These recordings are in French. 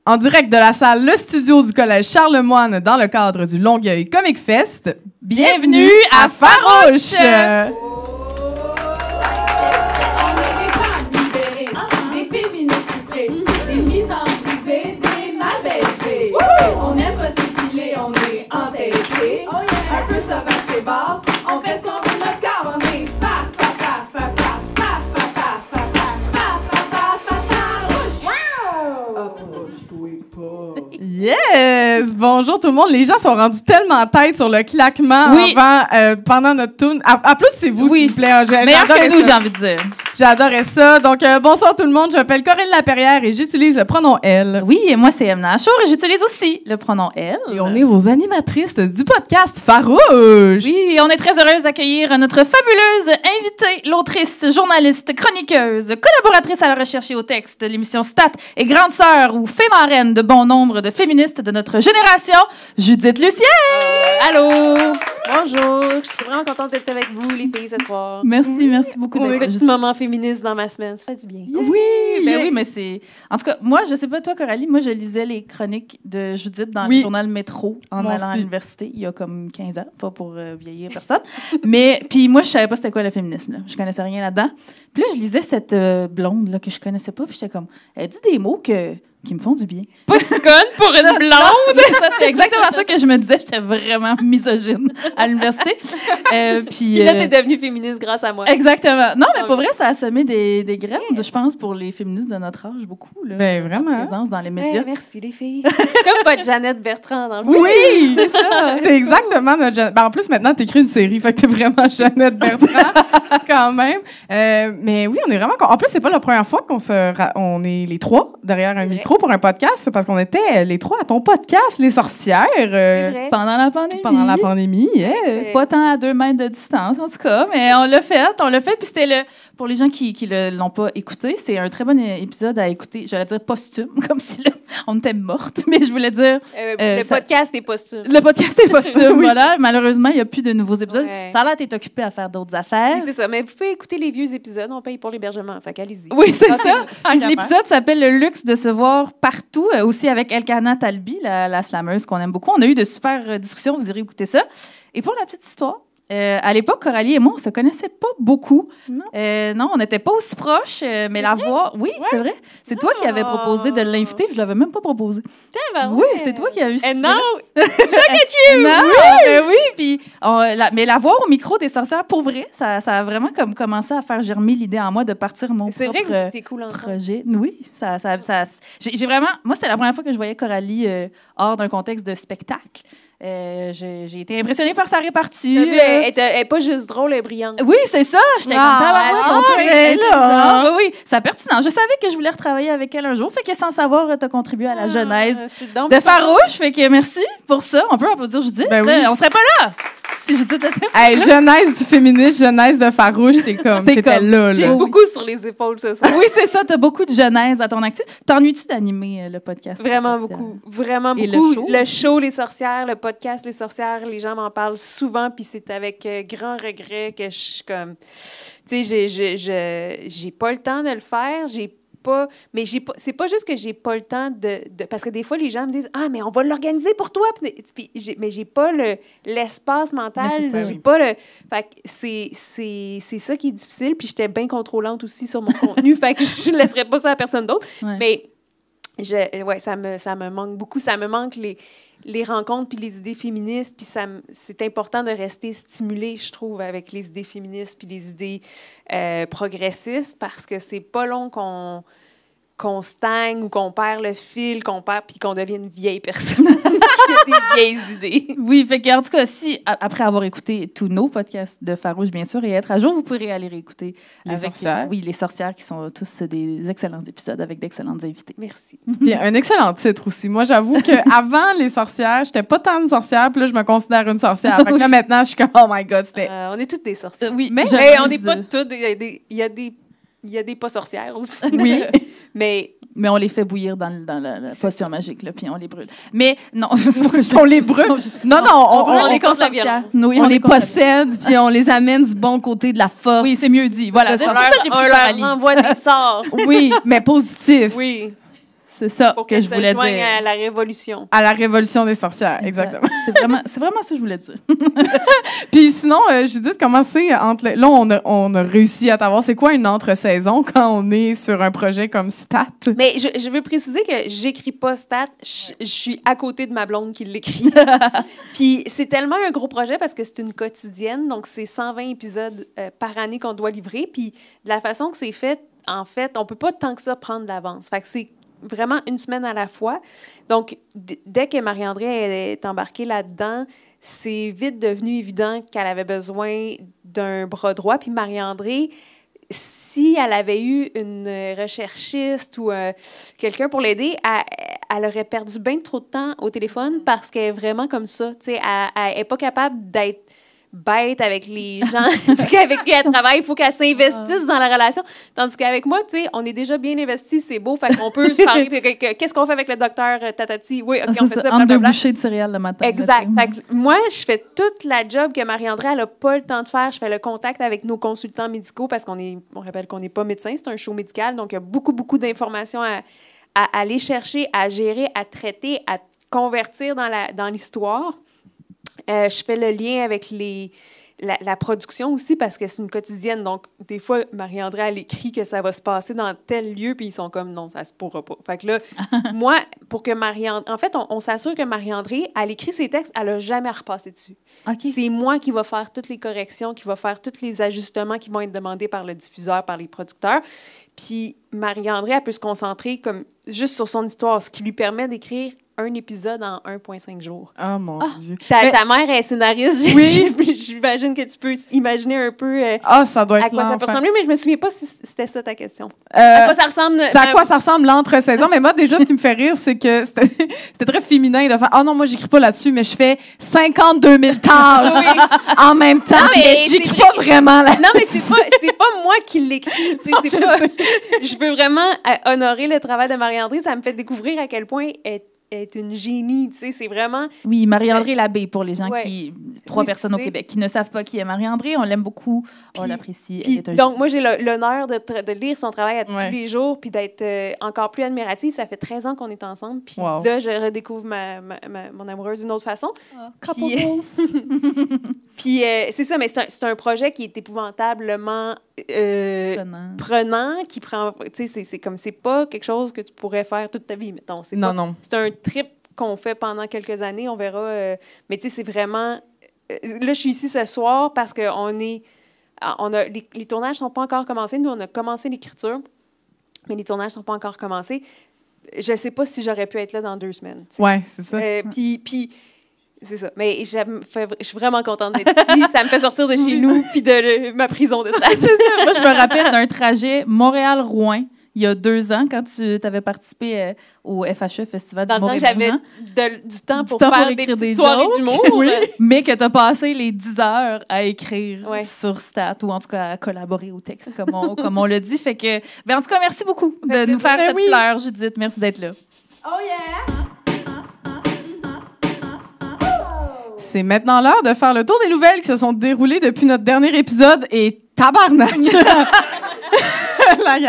En direct de la salle Le Studio du Collège Charlemagne dans le cadre du Longueuil Comic Fest, bienvenue à Farouche! Des féministes frustrées, des mises en brisées, des mal baisées. On aime pas s'épiler, on est entêtés. Un peu sauvage chez bord, on fait ce qu'on veut de notre corps, on est Yes! Bonjour tout le monde. Les gens sont rendus tellement en tête sur le claquement pendant notre tourne. Applaudissez-vous, s'il vous plaît. Meilleur que nous, j'ai envie de dire. J'adorais ça. Donc, bonsoir tout le monde. Je m'appelle Corinne Laperrière et j'utilise le pronom elle. Oui, et moi, c'est Emna Achour et j'utilise aussi le pronom elle. Et on est vos animatrices du podcast Farouche. Oui, et on est très heureuse d'accueillir notre fabuleuse invitée, l'autrice, journaliste, chroniqueuse, collaboratrice à la recherche et au texte de l'émission Stat et grande sœur ou fée marraine de bon nombre de féministes de notre génération, Judith Lucien! Allô! Bonjour! Je suis vraiment contente d'être avec vous, les filles, ce soir. Merci beaucoup d'être là. Petit moment féministe dans ma semaine, ça fait du bien. Oui, mais c'est... En tout cas, moi, je sais pas toi, Coralie, moi, je lisais les chroniques de Judith dans le journal Métro en allant à l'université, il y a comme 15 ans, pas pour vieillir personne. Mais, puis moi, je savais pas c'était quoi le féminisme, là. Je connaissais rien là-dedans. Puis là, je lisais cette blonde, là, que je connaissais pas, puis j'étais comme... Elle dit des mots qui me font du bien. Pas si conne pour une blonde! C'est exactement ça que je me disais. J'étais vraiment misogyne à l'université. Puis là, t'es devenue féministe grâce à moi. Exactement. Non, mais pour vrai, ça a semé des graines, je pense, pour les féministes de notre âge, beaucoup. Là, ben, vraiment. La présence dans les médias. Merci, les filles. C'est comme votre Jeannette Bertrand dans le Oui! C'est ça! T'es exactement notre Jeannette. Ben, en plus, maintenant, t'écris une série, fait que t'es vraiment Jeannette Bertrand, quand même. Mais oui, on est vraiment... En plus, c'est pas la première fois on est les trois derrière un micro pour un podcast, parce qu'on était les trois à ton podcast, Les Sorcières, pendant la pandémie. Pendant la pandémie, Pas tant à 2 mètres de distance, en tout cas, mais on l'a fait, puis c'était pour les gens qui l'ont pas écouté, c'est un très bon épisode à écouter, j'allais dire posthume, comme si on était morte, mais je voulais dire... le podcast est posthume. Le podcast est posthume, voilà. Malheureusement, il n'y a plus de nouveaux épisodes. Ça a l'air d'être occupé à faire d'autres affaires. Oui, c'est ça, mais vous pouvez écouter les vieux épisodes, on paye pour l'hébergement, fait qu'allez-y. Oui, c'est ça. L'épisode s'appelle « Le luxe de se voir partout », aussi avec Elkana Talbi, la slammeuse qu'on aime beaucoup. On a eu de super discussions, vous irez écouter ça. Et pour la petite histoire, à l'époque, Coralie et moi, on se connaissait pas beaucoup. Non, on n'était pas aussi proches, mais la voix... Oui, c'est vrai. C'est toi qui avais proposé de l'inviter. Je l'avais même pas proposé. Oui, c'est toi qui as eu ça. Non! Look at you! Non, oui. Puis, mais la voix au micro des sorcières, pour vrai, ça a vraiment comme commencé à faire germer l'idée en moi de partir mon c'est propre vrai que c'est cool projet. Oui, j'ai vraiment... Moi, c'était la première fois que je voyais Coralie hors d'un contexte de spectacle. J'ai été impressionnée par sa répartie. Elle est pas juste drôle, elle est brillante. Oui, c'est ça. J'étais contente. Oui, c'est pertinent. Je savais que je voulais retravailler avec elle un jour. Fait que sans savoir, t'as contribué à la genèse de Farouche. Fait que merci pour ça. On peut applaudir Judith. Ben oui. On serait pas là si Judith était jeunesse du féminisme, jeunesse de Farouche, t'étais là. J'ai beaucoup sur les épaules ce soir. Oui, c'est ça. T'as beaucoup de genèse à ton actif. T'ennuies-tu d'animer le podcast? Vraiment beaucoup. Vraiment et beaucoup. Le show Les Sorcières, le podcast Les Sorcières, les gens m'en parlent souvent, puis c'est avec grand regret que je suis comme... Tu sais, j'ai pas le temps de le faire, mais c'est pas juste que j'ai pas le temps parce que des fois les gens me disent mais on va l'organiser pour toi, mais j'ai pas l'espace mental, j'ai pas le... Fait que c'est ça qui est difficile, puis j'étais bien contrôlante aussi sur mon contenu, fait que je ne laisserais pas ça à personne d'autre. Mais ça me manque beaucoup, ça me manque les rencontres puis les idées féministes, puis c'est important de rester stimulé, je trouve, avec les idées féministes puis les idées progressistes, parce que c'est pas long qu'on stagne ou qu'on perd le fil, puis qu'on devient une vieille personne. Des vieilles idées. Oui, fait que, en tout cas, si, après avoir écouté tous nos podcasts de Farouche, bien sûr, et être à jour, vous pourrez aller réécouter Les sorcières. Oui, Les Sorcières, qui sont tous des excellents épisodes avec d'excellentes invités. Merci. Puis un excellent titre aussi. Moi, j'avoue qu'avant Les Sorcières, j'étais pas tant une sorcière, puis là, je me considère une sorcière. Fait que là, maintenant, je suis comme, oh my God, c'était... On est toutes des sorcières. Oui, mais on n'est pas toutes. Il y a des pas sorcières aussi. Oui. Mais on les fait bouillir dans la potion magique, là, puis on les brûle. Mais non, c'est pas que on les brûle. Non, on les contre la violence. Oui, on les possède, puis on les amène du bon côté de la force. Oui, c'est mieux dit. Voilà, c'est pour ça que j'ai pris Coralie. On leur envoie des sorts. Oui, mais positif. Oui. C'est ça pour que qu'elle je se voulais joigne dire. à la révolution. À la révolution des sorcières, exactement. C'est vraiment ça que je voulais dire. Puis sinon, Judith, comment c'est là, on a réussi à t'avoir. C'est quoi une entre-saison quand on est sur un projet comme Stat? Mais je veux préciser que j'écris pas Stat, je suis à côté de ma blonde qui l'écrit. Puis c'est tellement un gros projet parce que c'est une quotidienne, donc c'est 120 épisodes par année qu'on doit livrer. Puis de la façon que c'est fait, en fait, on peut pas tant que ça prendre d'avance. Fait que c'est vraiment une semaine à la fois. Donc, dès que Marie-André est embarquée là-dedans, c'est vite devenu évident qu'elle avait besoin d'un bras droit. Puis Marie-André, si elle avait eu une recherchiste ou quelqu'un pour l'aider, elle aurait perdu bien trop de temps au téléphone parce qu'elle est vraiment comme ça. Elle n'est pas capable d'être bête avec les gens avec qui elle travaille. Il faut qu'elle s'investisse dans la relation. Tandis qu'avec moi, on est déjà bien investis, c'est beau, fait qu'on peut se parler. Puis qu'est-ce qu'on fait avec le docteur Tatati? Oui, OK, on fait ça. Entre deux bouchées de céréales le matin. Exact. Fait que moi, je fais toute la job que Marie-André, elle n'a pas le temps de faire. Je fais le contact avec nos consultants médicaux parce on rappelle qu'on n'est pas médecin, c'est un show médical. Donc, il y a beaucoup, beaucoup d'informations à aller chercher, à gérer, à traiter, à convertir dans l'histoire. Je fais le lien avec la production aussi parce que c'est une quotidienne. Donc, des fois, Marie-André, elle écrit que ça va se passer dans tel lieu, puis ils sont comme, non, ça se pourra pas. Fait que là, moi, pour que Marie-André... En fait, on s'assure que Marie-André, elle écrit ses textes, elle n'a jamais repassé dessus. Okay. C'est moi qui va faire toutes les corrections, qui va faire tous les ajustements qui vont être demandés par le diffuseur, par les producteurs. Puis Marie-André, elle peut se concentrer comme juste sur son histoire, ce qui lui permet d'écrire un épisode en 1,5 jours. Oh mon Dieu. Ta mère est scénariste. Oui. J'imagine que tu peux imaginer un peu ça doit être à quoi ça peut ressembler, mais je me souviens pas si c'était ça ta question. À quoi ça ressemble? C'est à quoi ça ressemble l'entre-saison. Mais moi, déjà, ce qui me fait rire, c'est que c'était très féminin de faire « Ah non, moi, j'écris pas là-dessus, mais je fais 52 000 tâches en même temps, mais j'écris pas vraiment là-dessus. » Non, mais c'est pas moi qui l'écris. Je veux vraiment honorer le travail de Marie-André. Ça me fait découvrir à quel point est une génie, c'est vraiment... Oui, Marie-André Labbé, pour les gens trois oui, personnes au Québec qui ne savent pas qui est Marie-André, on l'aime beaucoup, on l'apprécie. Donc, moi, j'ai l'honneur de lire son travail tous les jours, puis d'être encore plus admirative. Ça fait 13 ans qu'on est ensemble, puis là, je redécouvre mon amoureuse d'une autre façon. Puis, c'est ça, mais c'est un projet qui est épouvantablement prenant, qui prend... Tu sais, c'est pas quelque chose que tu pourrais faire toute ta vie, mettons. Non. C'est un trip qu'on fait pendant quelques années, on verra. Mais tu sais, c'est vraiment... là, je suis ici ce soir parce que les tournages sont pas encore commencés. Nous, on a commencé l'écriture, mais les tournages sont pas encore commencés. Je sais pas si j'aurais pu être là dans 2 semaines. Oui, c'est ça. Puis c'est ça. Mais je suis vraiment contente d'être ici. Ça me fait sortir de chez nous puis de ma prison de stress. C'est ça. Moi, je me rappelle d'un trajet Montréal-Rouen il y a 2 ans, quand tu avais participé au FHE, Festival du Montréal. Dans le temps que j'avais du temps pour faire des petites soirées d'humour. Oui. Mais que tu as passé les 10 heures à écrire sur Stat, ou en tout cas à collaborer au texte, comme on le dit. Fait que, en tout cas, merci beaucoup de nous faire cette fleur, Judith. Merci d'être là. Oh yeah! C'est maintenant l'heure de faire le tour des nouvelles qui se sont déroulées depuis notre dernier épisode et tabarnak!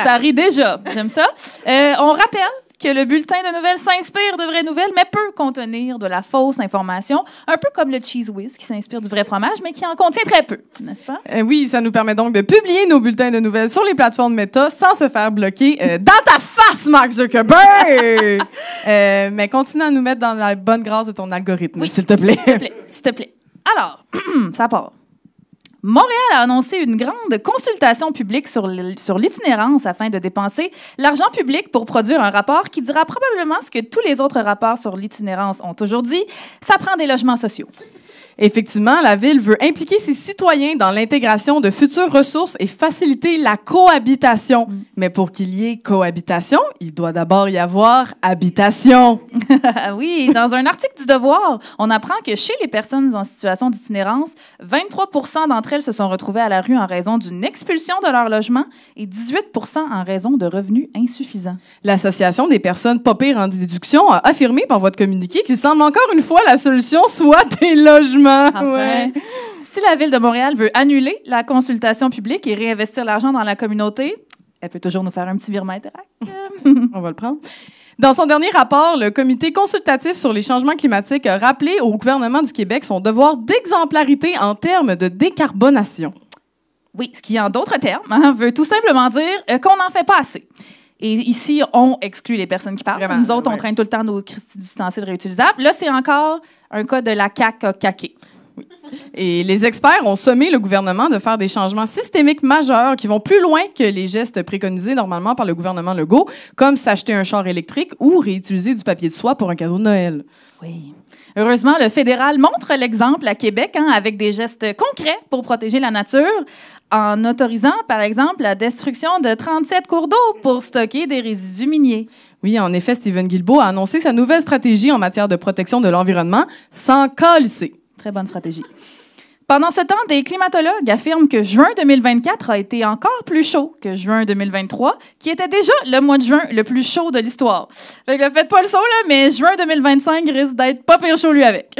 Ça rit déjà. J'aime ça. On rappelle que le bulletin de nouvelles s'inspire de vraies nouvelles, mais peut contenir de la fausse information, un peu comme le Cheese Whiz qui s'inspire du vrai fromage, mais qui en contient très peu, n'est-ce pas? Oui, ça nous permet donc de publier nos bulletins de nouvelles sur les plateformes Meta sans se faire bloquer dans ta face, Mark Zuckerberg! Mais continue à nous mettre dans la bonne grâce de ton algorithme, s'il te plaît. S'il te plaît. Alors, ça part. Montréal a annoncé une grande consultation publique sur l'itinérance afin de dépenser l'argent public pour produire un rapport qui dira probablement ce que tous les autres rapports sur l'itinérance ont toujours dit, ça prend des logements sociaux. Effectivement, la Ville veut impliquer ses citoyens dans l'intégration de futures ressources et faciliter la cohabitation. Mais pour qu'il y ait cohabitation, il doit d'abord y avoir habitation. Oui, dans un article du Devoir, on apprend que chez les personnes en situation d'itinérance, 23% d'entre elles se sont retrouvées à la rue en raison d'une expulsion de leur logement et 18% en raison de revenus insuffisants. L'Association des personnes pas pires en déduction a affirmé par voie de communiqué qu'il semble encore une fois la solution soit des logements. Ouais. Si la Ville de Montréal veut annuler la consultation publique et réinvestir l'argent dans la communauté, elle peut toujours nous faire un petit virement Interac. On va le prendre. Dans son dernier rapport, le Comité consultatif sur les changements climatiques a rappelé au gouvernement du Québec son devoir d'exemplarité en termes de décarbonation. Oui, ce qui, en d'autres termes, veut tout simplement dire qu'on n'en fait pas assez. Et ici, on exclut les personnes qui parlent. Vraiment, Nous autres, on ouais. traîne tout le temps nos ustensiles réutilisables. Là, c'est encore un cas de la CAQ a caqué. Et les experts ont sommé le gouvernement de faire des changements systémiques majeurs qui vont plus loin que les gestes préconisés normalement par le gouvernement Legault, comme s'acheter un char électrique ou réutiliser du papier de soie pour un cadeau de Noël. Oui. Heureusement, le fédéral montre l'exemple à Québec avec des gestes concrets pour protéger la nature, en autorisant, par exemple, la destruction de 37 cours d'eau pour stocker des résidus miniers. Oui, en effet, Stephen Guilbeault a annoncé sa nouvelle stratégie en matière de protection de l'environnement sans calisser. Très bonne stratégie. Pendant ce temps, des climatologues affirment que juin 2024 a été encore plus chaud que juin 2023, qui était déjà le mois de juin le plus chaud de l'histoire. Fait que faites pas le saut, là, mais juin 2025 risque d'être pas pire chaud, lui, avec.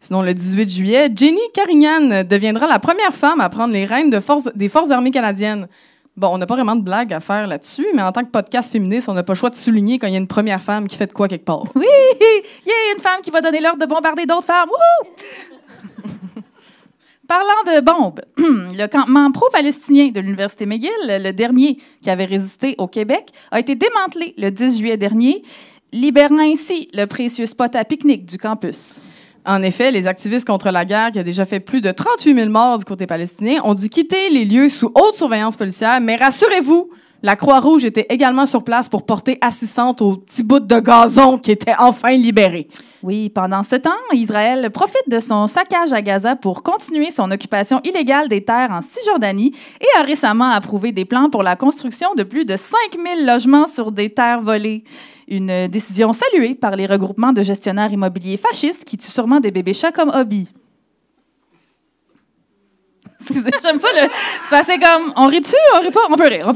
Sinon, le 18 juillet, Jenny Carignan deviendra la première femme à prendre les rênes des Forces armées canadiennes. Bon, on n'a pas vraiment de blague à faire là-dessus, mais en tant que podcast féministe, on n'a pas le choix de souligner quand il y a une première femme qui fait de quoi quelque part. Oui! Il y a une femme qui va donner l'ordre de bombarder d'autres femmes. Wouhou! Parlant de bombes, le campement pro-palestinien de l'Université McGill, le dernier qui avait résisté au Québec, a été démantelé le 10 juillet dernier, libérant ainsi le précieux spot à pique-nique du campus. En effet, les activistes contre la guerre, qui a déjà fait plus de 38 000 morts du côté palestinien, ont dû quitter les lieux sous haute surveillance policière, mais rassurez-vous, la Croix-Rouge était également sur place pour porter assistance aux petits bouts de gazon qui étaient enfin libérés. Oui, pendant ce temps, Israël profite de son saccage à Gaza pour continuer son occupation illégale des terres en Cisjordanie et a récemment approuvé des plans pour la construction de plus de 5 000 logements sur des terres volées. Une décision saluée par les regroupements de gestionnaires immobiliers fascistes qui tuent sûrement des bébés chats comme hobby. Excusez, j'aime ça. C'est assez comme, on rit-tu, on rit pas? On peut rire.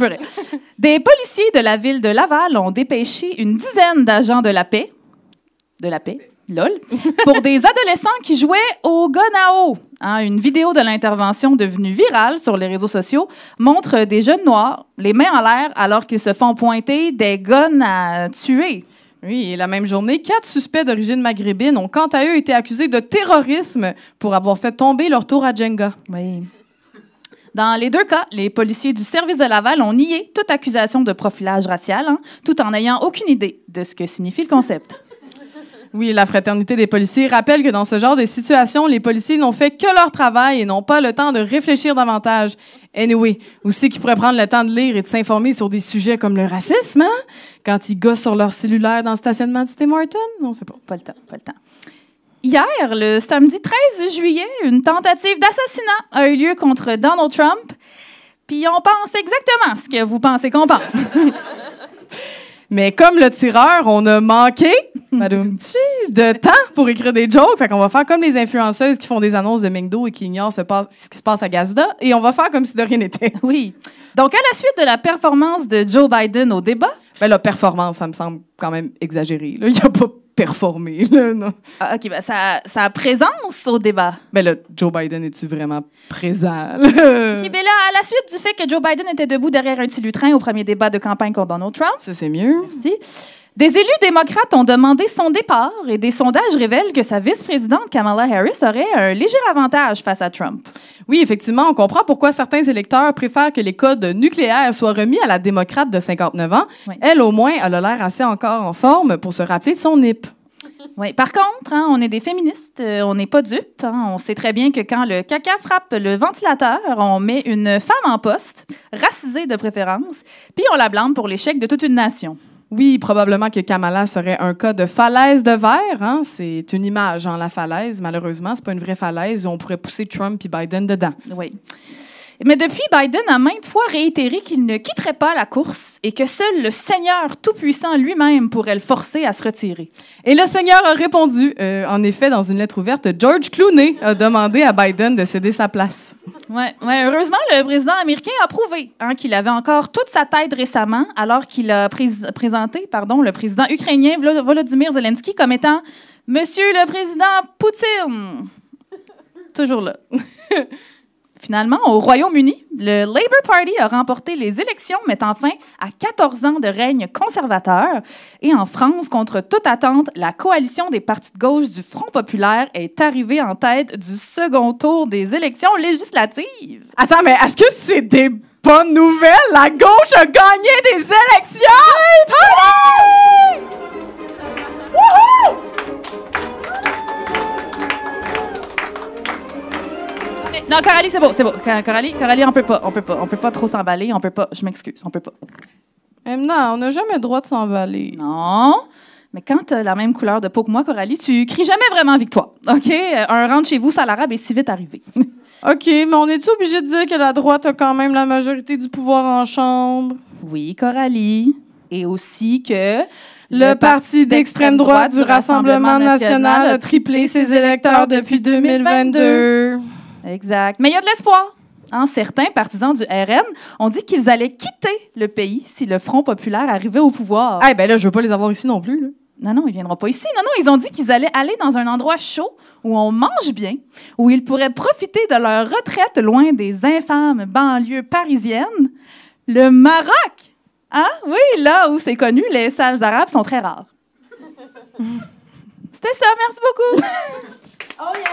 Des policiers de la ville de Laval ont dépêché une dizaine d'agents de la paix, lol, pour des adolescents qui jouaient au gun à eau. Une vidéo de l'intervention devenue virale sur les réseaux sociaux montre des jeunes noirs, les mains en l'air, alors qu'ils se font pointer des guns à tuer. Oui, et la même journée, 4 suspects d'origine maghrébine ont quant à eux été accusés de terrorisme pour avoir fait tomber leur tour à Jenga. Oui. Dans les deux cas, les policiers du service de Laval ont nié toute accusation de profilage racial, tout en n'ayant aucune idée de ce que signifie le concept. Oui, la Fraternité des policiers rappelle que dans ce genre de situation, les policiers n'ont fait que leur travail et n'ont pas le temps de réfléchir davantage. Anyway, aussi qu'ils pourraient prendre le temps de lire et de s'informer sur des sujets comme le racisme, quand ils gossent sur leur cellulaire dans le stationnement du Tim Hortons? Non, c'est pas. Pas le temps. Hier, le samedi 13 juillet, une tentative d'assassinat a eu lieu contre Donald Trump. Puis on pense exactement ce que vous pensez qu'on pense. Mais comme le tireur, on a manqué de temps pour écrire des jokes. Fait qu'on va faire comme les influenceuses qui font des annonces de McDo et qui ignorent ce qui se passe à Gazda. Et on va faire comme si de rien n'était. Oui. Donc, à la suite de la performance de Joe Biden au débat... Ben, la performance, ça me semble quand même exagéré. Là. Il n'a pas performé. Là, non. OK, ben sa présence au débat. Ben là, Joe Biden, es-tu vraiment présent? OK, ben là, à la suite du fait que Joe Biden était debout derrière un petit lutrin au premier débat de campagne contre Donald Trump... Ça, c'est mieux. Merci. Des élus démocrates ont demandé son départ et des sondages révèlent que sa vice-présidente Kamala Harris aurait un léger avantage face à Trump. Oui, effectivement, on comprend pourquoi certains électeurs préfèrent que les codes nucléaires soient remis à la démocrate de 59 ans. Oui. Elle, au moins, elle a l'air assez encore en forme pour se rappeler de son NIP. Oui. Par contre, on est des féministes, on n'est pas dupes. On sait très bien que quand le caca frappe le ventilateur, on met une femme en poste, racisée de préférence, puis on la blâme pour l'échec de toute une nation. Oui, probablement que Kamala serait un cas de falaise de verre. C'est une image, la falaise. Malheureusement, c'est pas une vraie falaise où on pourrait pousser Trump et Biden dedans. Oui. Mais depuis, Biden a maintes fois réitéré qu'il ne quitterait pas la course et que seul le Seigneur Tout-Puissant lui-même pourrait le forcer à se retirer. Et le Seigneur a répondu. En effet, dans une lettre ouverte, George Clooney a demandé à Biden de céder sa place. Ouais, heureusement, le président américain a prouvé qu'il avait encore toute sa tête récemment, alors qu'il a présenté le président ukrainien Volodymyr Zelensky comme étant « Monsieur le président Poutine ». Toujours là. Finalement, au Royaume-Uni, le Labour Party a remporté les élections, mettant fin à 14 ans de règne conservateur. Et en France, contre toute attente, la coalition des partis de gauche du Front populaire est arrivée en tête du second tour des élections législatives. Attends, mais est-ce que c'est des bonnes nouvelles? La gauche a gagné des élections! Hey, party! Wouhou! Non, Coralie, c'est beau. Coralie, on peut pas trop s'emballer, je m'excuse, on peut pas. Non, on n'a jamais le droit de s'emballer. Non, mais quand t'as la même couleur de peau que moi, Coralie, tu cries jamais vraiment victoire, OK? Un rentre chez vous, ça l'arabe est si vite arrivé. OK, mais on est-tu obligé de dire que la droite a quand même la majorité du pouvoir en Chambre? Oui, Coralie. Et aussi que... Le parti d'extrême droite du Rassemblement national a triplé ses électeurs depuis 2022. Exact. Mais il y a de l'espoir. Certains partisans du RN ont dit qu'ils allaient quitter le pays si le Front populaire arrivait au pouvoir. Ah, ben là, je veux pas les avoir ici non plus, là. Non, ils viendront pas ici. Non, ils ont dit qu'ils allaient aller dans un endroit chaud où on mange bien, où ils pourraient profiter de leur retraite loin des infâmes banlieues parisiennes. Le Maroc! Oui, là où c'est connu, les salles arabes sont très rares. C'était ça, merci beaucoup. Oh yeah!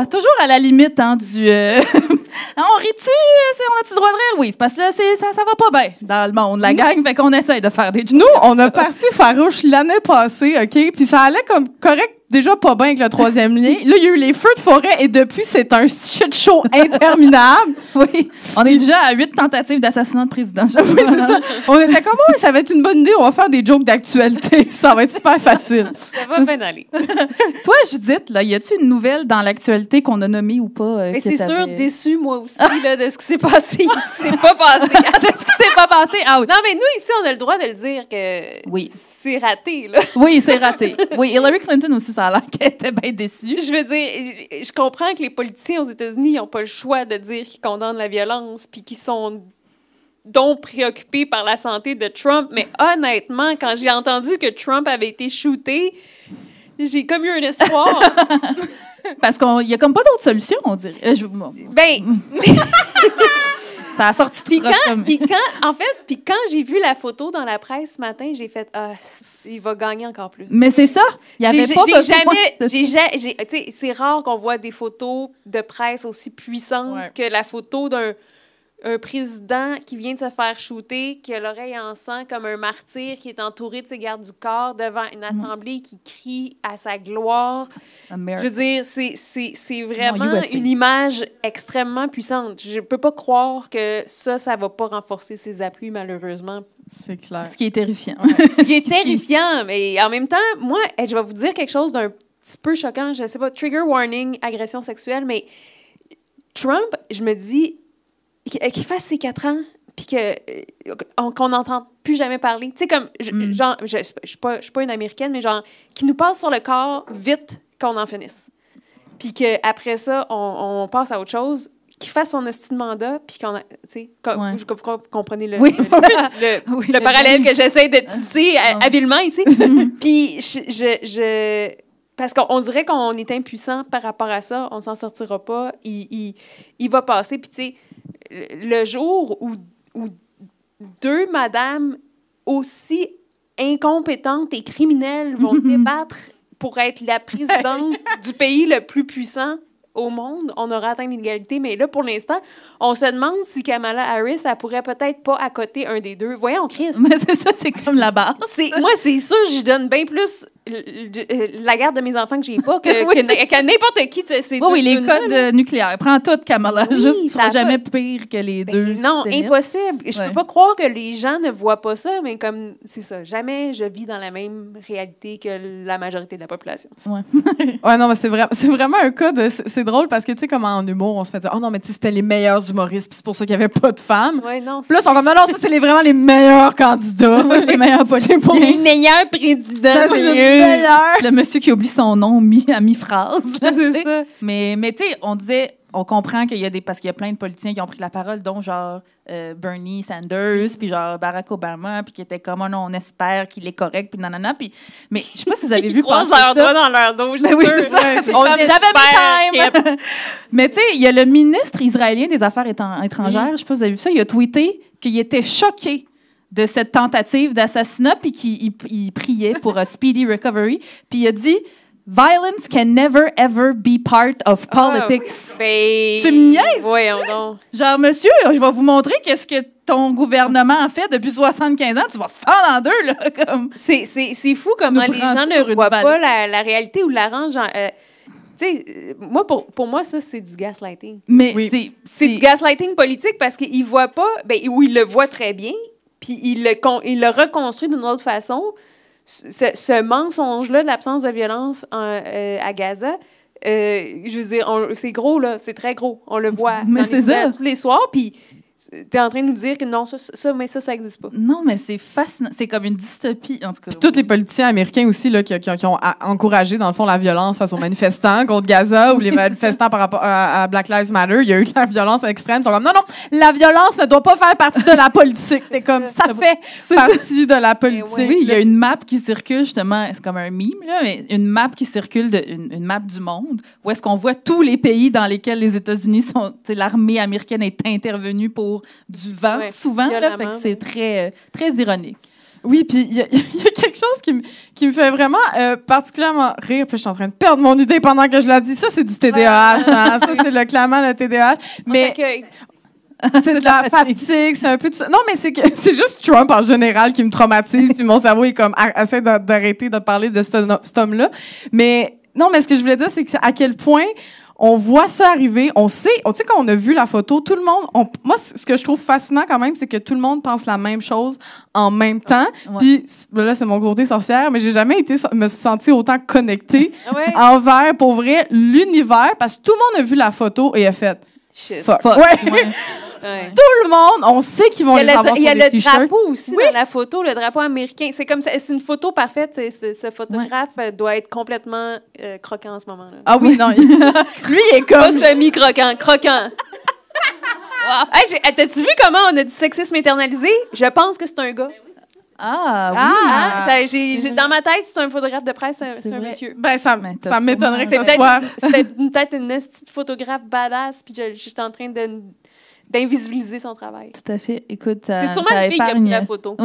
Toujours à la limite du... on rit-tu? On a-tu le droit de rire? Oui, c'est parce que là, ça va pas bien dans le monde, la gang, fait qu'on essaye de faire des jokes. Nous, on a parti farouche l'année passée, OK? Puis ça allait comme correct, déjà pas bien avec le troisième lien. Là, il y a eu les feux de forêt et depuis, c'est un shit show interminable. Oui, on est déjà à 8 tentatives d'assassinat de président. Oui, c'est ça. On était comme, oui, ça va être une bonne idée, on va faire des jokes d'actualité. Ça va être super facile. Ça va bien aller. Toi, Judith, là, y a-t-il une nouvelle dans l'actualité qu'on a nommée ou pas? Mais c'est sûr, déçue, moi aussi, là, de ce qui s'est passé, de ce qui s'est pas passé. De ce qui s'est pas passé? Ah oui. Non, mais nous, ici, on a le droit de le dire que oui. C'est raté, là. Oui, c'est raté. Oui, Hillary Clinton aussi, ça a l'air qu'elle était bien déçue. Je veux dire, je comprends que les politiciens aux États-Unis n'ont pas le choix de dire qu'ils condamnent la violence puis qu'ils sont donc préoccupés par la santé de Trump. Mais honnêtement, quand j'ai entendu que Trump avait été shooté, j'ai comme eu un espoir. Parce qu'il y a comme pas d'autre solution, on dirait. Ça a sorti tout quand j'ai vu la photo dans la presse ce matin, j'ai fait il va gagner encore plus. Mais c'est ça, il y avait pas c'est rare qu'on voit des photos de presse aussi puissantes que la photo d'un président qui vient de se faire shooter, qui a l'oreille en sang comme un martyr, qui est entouré de ses gardes du corps devant une assemblée qui crie à sa gloire. America. Je veux dire, c'est vraiment une image extrêmement puissante. Je peux pas croire que ça va pas renforcer ses appuis, malheureusement. C'est clair. Ce qui est terrifiant. Ce qui est terrifiant, mais en même temps, moi, je vais vous dire quelque chose d'un petit peu choquant. Je sais pas, trigger warning, agression sexuelle, mais Trump, je me dis, qu'il fasse ses 4 ans, puis qu'on n'entende plus jamais parler. Tu sais, comme, genre, je suis pas une Américaine, mais genre, qui nous passe sur le corps vite qu'on en finisse. Puis qu'après ça, on passe à autre chose, qu'il fasse son esti de mandat, puis qu'on a, tu sais, vous comprenez le parallèle que j'essaie de tisser habilement ici. Puis parce qu'on dirait qu'on est impuissant par rapport à ça, on s'en sortira pas, il va passer, puis tu sais, le jour où 2 madames aussi incompétentes et criminelles vont débattre pour être la présidente du pays le plus puissant au monde, on aura atteint l'égalité. Mais là, pour l'instant, on se demande si Kamala Harris, elle pourrait peut-être pas accoter un des deux. Voyons, Chris. Mais c'est ça, c'est comme la base. Moi, c'est sûr, je donne bien plus la garde de mes enfants que j'ai pas que n'importe qui. Oui, les codes nucléaires. Prends tout, Kamala. Juste, tu feras jamais pire que les deux. Non, impossible. Je peux pas croire que les gens ne voient pas ça, mais comme, c'est ça. Jamais je vis dans la même réalité que la majorité de la population. Ouais, non, mais c'est vraiment un cas de... C'est drôle parce que, tu sais, comme en humour, on se fait dire « Oh non, mais tu sais, c'était les meilleurs humoristes, puis c'est pour ça qu'il n'y avait pas de femmes. » Ouais, non. Puis là, ils sont comme « Non, ça, c'est vraiment les meilleurs candidats. » Les meilleurs politiciens. Les meilleurs présidents. Le monsieur qui oublie son nom à mi-phrase. C'est ça. Mais tu sais, on disait... on comprend qu'il y a parce qu'il y a plein de politiciens qui ont pris la parole, dont genre Bernie Sanders, puis genre Barack Obama, puis qui étaient comme, oh non, on espère qu'il est correct, puis nanana. Puis, mais je sais pas si vous avez vu passer leurs ça. doigts dans leur dos. Ben oui, c'est ça. On J'avais mis time. Mais tu sais, il y a le ministre israélien des Affaires étrangères, je sais pas si vous avez vu ça, il a tweeté qu'il était choqué de cette tentative d'assassinat, puis qu'il priait pour a speedy recovery, puis il a dit « Violence can never ever be part of politics. Tu me niaises? Voyons donc. Genre, monsieur, je vais vous montrer qu'est-ce que ton gouvernement a fait depuis 75 ans. Tu vas fendre en deux, là. Comme. C'est fou comment les gens ne voient pas la réalité ou l'arrangent. Tu sais, moi, pour moi, ça, c'est du gaslighting. Mais c'est du gaslighting politique parce qu'ils voient pas, ou ils le voient très bien, puis ils le reconstruit d'une autre façon. Ce mensonge-là de l'absence de violence à Gaza, je veux dire, c'est gros, là. C'est très gros. On le voit mais dans les tous les soirs, puis t'es en train de nous dire que non, ça n'existe pas. Non, mais c'est fascinant. C'est comme une dystopie, en tout cas. Puis tous les politiciens américains aussi là, qui ont encouragé, dans le fond, la violence face aux manifestants contre Gaza ou les manifestants par rapport à Black Lives Matter. Il y a eu de la violence extrême. Ils sont comme, non, la violence ne doit pas faire partie de la politique. T'es comme, ça fait partie de la politique. Oui, il y a une map qui circule, justement, c'est comme un meme, là, mais une map qui circule, une map du monde, où est-ce qu'on voit tous les pays dans lesquels les États-Unis sont, l'armée américaine est intervenue pour du vent, souvent, là, fait que c'est très, très ironique. Oui, puis il y a quelque chose qui me fait vraiment particulièrement rire. Puis je suis en train de perdre mon idée pendant que je la dis. Ça, c'est du TDAH. Hein? Ça, c'est clairement le TDAH. Mais c'est de la fatigue, c'est un peu... Non, mais c'est juste Trump, en général, qui me traumatise. Puis mon cerveau est comme... essaie d'arrêter de parler de cet homme-là. Mais non, mais ce que je voulais dire, c'est que à quel point... On voit ça arriver, on sait quand on a vu la photo, tout le monde... moi, ce que je trouve fascinant quand même, c'est que tout le monde pense la même chose en même temps. Ouais. Puis là, c'est mon côté sorcière, mais j'ai jamais me sentir autant connectée envers, pour vrai, l'univers, parce que tout le monde a vu la photo et a fait... Shit. Fuck. Ouais. Tout le monde, on sait qu'ils vont les avoir sur des t-shirts. Il y a le drapeau aussi dans la photo, le drapeau américain. C'est comme ça, c'est une photo parfaite. Ce photographe doit être complètement croquant en ce moment-là. Ah oui, non. Lui, il est comme... Pas semi-croquant, croquant. Wow. Hey, t'as-tu vu comment on a du sexisme internalisé? Je pense que c'est un gars. Ah, oui. Dans ma tête, c'est un photographe de presse, c'est un monsieur. Ben, ça m'étonnerait que ce soit... C'était peut-être une petite photographe badass, puis j'étais en train d'invisibiliser son travail. Tout à fait. Écoute, c'est sûrement une fille qui a pris la photo.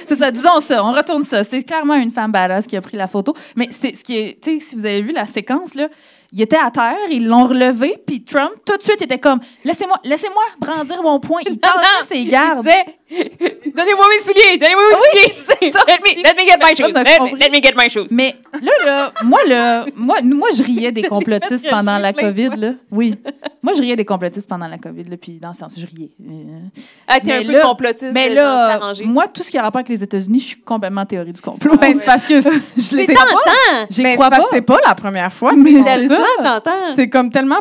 C'est ça, disons ça, on retourne ça. C'est clairement une femme badass qui a pris la photo. Mais c'est ce qui est, tu sais, si vous avez vu la séquence, là, il était à terre, ils l'ont relevé, puis Trump, tout de suite, était comme « Laissez-moi brandir mon poing. » Il tendait ses gardes. Donnez-moi mes souliers! Donnez-moi mes souliers! Let me get my shoes! Let me get my shoes! Mais moi, je riais des complotistes pendant la COVID, là. Oui. Moi, je riais des complotistes pendant la COVID, là, puis dans le sens, je riais. T'es un peu complotiste. Mais là, moi, tout ce qui a rapport avec les États-Unis, je suis complètement théorie du complot. Ben, c'est parce que je les crois pas. J'y crois pas. C'est pas la première fois. C'est comme tellement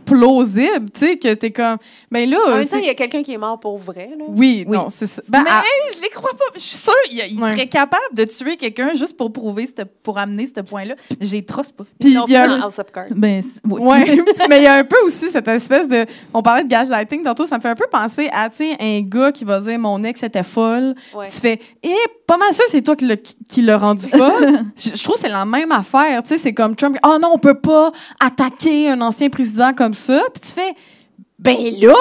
plausible, tu sais, que t'es comme... Ben là... En même temps, il y a quelqu'un qui est mort pour vrai, là. Oui. Non, c'est ça. Ben, mais je les crois pas. Je suis sûre, il serait capable de tuer quelqu'un juste pour pour amener ce point-là. J'y trosse pas. Puis il y a dans House of Cards. Ben, oui. Mais il y a un peu aussi cette espèce de... On parlait de gaslighting tantôt, ça me fait un peu penser à, tu sais, un gars qui va dire « Mon ex était folle ». Tu fais « pas mal sûr c'est toi qui l'as rendu folle ». Je trouve que c'est la même affaire, tu sais, c'est comme Trump « Ah non, on peut pas attaquer un ancien président comme ça ». Puis tu fais, ben là,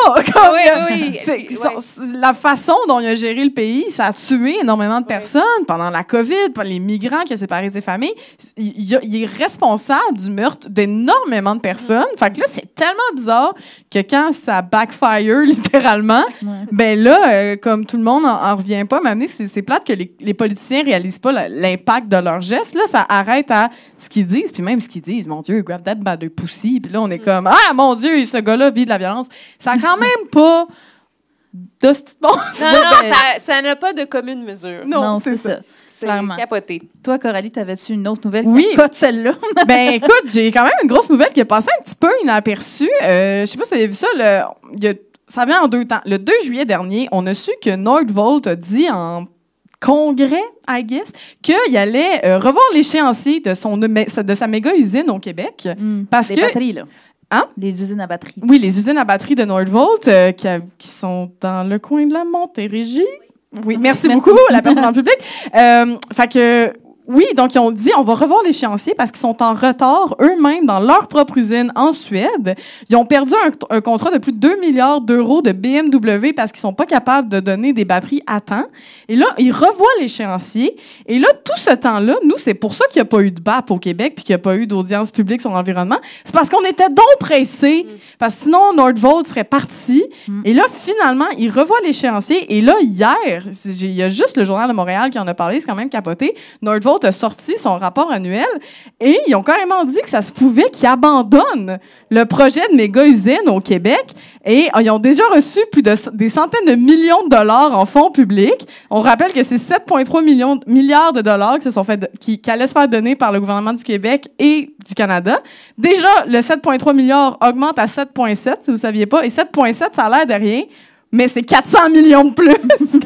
la façon dont il a géré le pays, ça a tué énormément de personnes pendant la COVID, par les migrants qui ont séparé ses familles. Il est responsable du meurtre d'énormément de personnes. Fait que là, c'est tellement bizarre que quand ça backfire, littéralement, ben là, comme tout le monde en revient pas, mais c'est plate que les politiciens réalisent pas l'impact de leurs gestes. Là, ça arrête à ce qu'ils disent, puis même ce qu'ils disent, mon Dieu, grab that bad pussy. Puis là, on est comme, ah, mon Dieu, ce gars-là vit de la violence. Ça a quand même pas de petite bon. Ça n'a pas de commune mesure. Non, c'est ça. C'est capoté. Toi, Coralie, t'avais-tu une autre nouvelle? Oui. Pas de celle-là. Ben, écoute, j'ai quand même une grosse nouvelle qui est passée un petit peu inaperçue. Je sais pas si vous avez vu ça. Ça vient en 2 temps. Le 2 juillet dernier, on a su que Nordvolt a dit en congrès, I guess, qu'il allait revoir l'échéancier de sa méga usine au Québec. Parce que... batteries, là. Hein? Les usines à batterie. Oui, les usines à batterie de Nordvolt qui sont dans le coin de la Montérégie. Oui, merci beaucoup, la personne dans le public. Fait que, oui, donc ils ont dit, on va revoir l'échéancier parce qu'ils sont en retard eux-mêmes dans leur propre usine en Suède. Ils ont perdu un contrat de plus de 2 milliards d'euros de BMW parce qu'ils sont pas capables de donner des batteries à temps. Et là, ils revoient l'échéancier. Et là, tout ce temps-là, nous, c'est pour ça qu'il n'y a pas eu de BAP au Québec puis qu'il n'y a pas eu d'audience publique sur l'environnement. C'est parce qu'on était donc pressés. Parce que sinon, Nordvolt serait parti. Et là, finalement, ils revoient l'échéancier. Et là, hier, il y a juste le Journal de Montréal qui en a parlé, c'est quand même capoté. Nordvolt a sorti son rapport annuel et ils ont carrément dit que ça se pouvait qu'ils abandonnent le projet de méga-usine au Québec et ils ont déjà reçu des centaines de millions de dollars en fonds publics. On rappelle que c'est 7,3 milliards de dollars qui allaient se faire donner par le gouvernement du Québec et du Canada. Déjà, le 7,3 milliards augmente à 7,7 si vous ne saviez pas et 7,7 ça a l'air de rien. Mais c'est 400 millions de plus,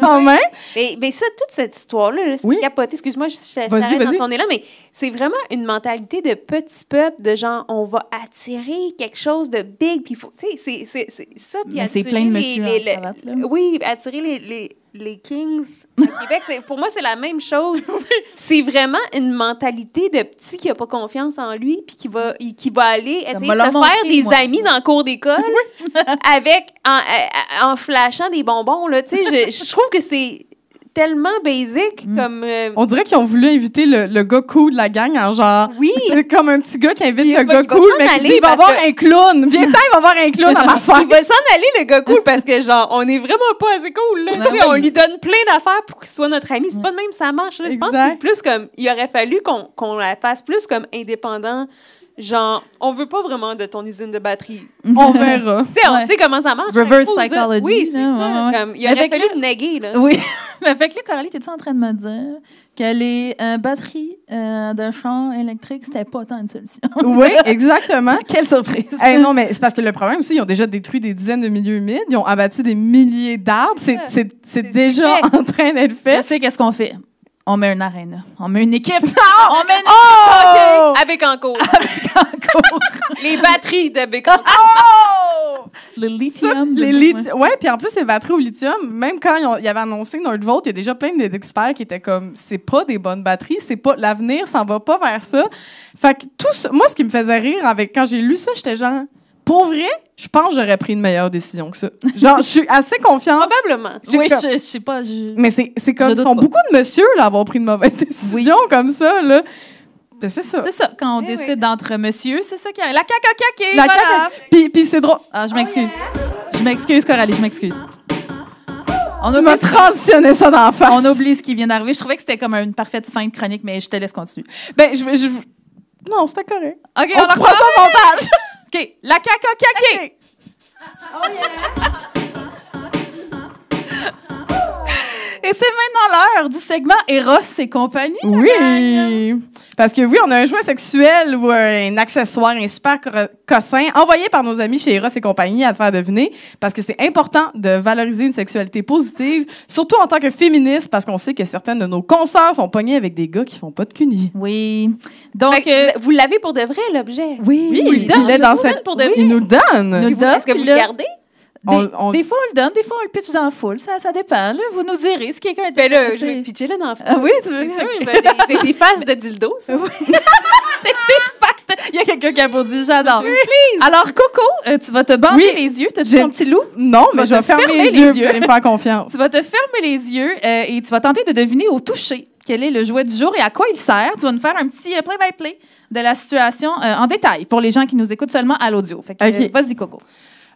quand même. Mais ça, toute cette histoire-là, là, c'est capoté. Excuse-moi, je t'arrête quand on est là, mais c'est vraiment une mentalité de petit peuple, de genre, on va attirer quelque chose de big, puis il faut, tu sais, c'est ça, puis c'est plein de monsieur en cravate, là. Oui, attirer les kings au Québec, pour moi, c'est la même chose. C'est vraiment une mentalité de petit qui n'a pas confiance en lui, puis qui va aller essayer de se faire des amis dans le cours d'école en flashant des bonbons. Là, je trouve que c'est tellement basic comme... On dirait qu'ils ont voulu inviter le gars cool de la gang en genre... Oui! Comme un petit gars qui invite le gars cool, mais qui dit, il va avoir un clown. Viens-t'en, il va avoir un clown à ma fête. Il va s'en aller, le gars cool, parce que genre, on est vraiment pas assez cool. Là. On lui donne plein d'affaires pour qu'il soit notre ami. C'est pas de même, ça marche. Là. Je pense que c'est plus comme... Il aurait fallu qu'on la fasse plus comme indépendant. Genre, on veut pas vraiment de ton usine de batterie. On verra. Tu sais, on sait comment ça marche. Reverse psychology. Oui, c'est ça. Comme, il aurait fallu le néguer, là. Oui. Mais fait que là, Coralie, t'es-tu en train de me dire que les batteries de char électriques, c'était pas tant une solution? Oui, exactement. Quelle surprise. Non, mais c'est parce que le problème aussi, ils ont déjà détruit des dizaines de milieux humides. Ils ont abattu des milliers d'arbres. C'est déjà en train d'être fait. Je sais qu'est-ce qu'on fait. On met un aréna. On met une équipe. On met une équipe. À Bécancour. Les batteries de Bécancour. Le lithium. Oui, puis en plus, les batteries au lithium, même quand il y avait annoncé Nordvolt, il y a déjà plein d'experts qui étaient comme, c'est pas des bonnes batteries, c'est pas l'avenir, s'en va pas vers ça. Fait que tout ça, moi, ce qui me faisait rire quand j'ai lu ça, j'étais genre, pour vrai, je pense que j'aurais pris une meilleure décision que ça. Genre, je suis assez confiante. Probablement. Oui, je sais pas. Mais c'est comme, ils sont beaucoup de monsieur là, à avoir pris une mauvaise décision comme ça, là. Ben, c'est ça. C'est ça. Quand on décide d'entre monsieur, c'est ça qui arrive. La caca, la voilà. Puis c'est drôle. Ah, je m'excuse. Je m'excuse, Coralie, je m'excuse. Tu m'as transitionné ça dans la face. On oublie ce qui vient d'arriver. Je trouvais que c'était comme une parfaite fin de chronique, mais je te laisse continuer. Ben, non, c'était correct. OK, on reprend ça au montage. OK. La caca. Okay. Oh yeah! Et c'est maintenant l'heure du segment Eros et compagnie. Oui! Parce que oui, on a un jouet sexuel ou un accessoire, un super cossin envoyé par nos amis chez Eros et compagnie à te faire deviner parce que c'est important de valoriser une sexualité positive, surtout en tant que féministe parce qu'on sait que certaines de nos consoeurs sont pognées avec des gars qui font pas de cuni. Oui. Donc, vous l'avez pour de vrai, l'objet? Oui. Il est dans cette... Il nous le donne. Est-ce que vous le gardez? Des fois, on le donne, des fois, on le pitch dans la foule. Ça dépend. Là. Vous nous direz si quelqu'un est Ben là, je vais pitcher là dans la foule. Ah oui, tu veux? Des faces de dildo, ça. Oui. C'est des faces. Il y a quelqu'un qui applaudit. J'adore. Alors, Coco, tu vas te bander les yeux. T'as-tu ton petit loup? Non, mais je vais fermer les yeux. Vous allez me faire confiance. Tu vas te fermer les yeux et tu vas tenter de deviner au toucher quel est le jouet du jour et à quoi il sert. Tu vas nous faire un petit play-by-play de la situation en détail pour les gens qui nous écoutent seulement à l'audio. Fait que, vas-y, Coco.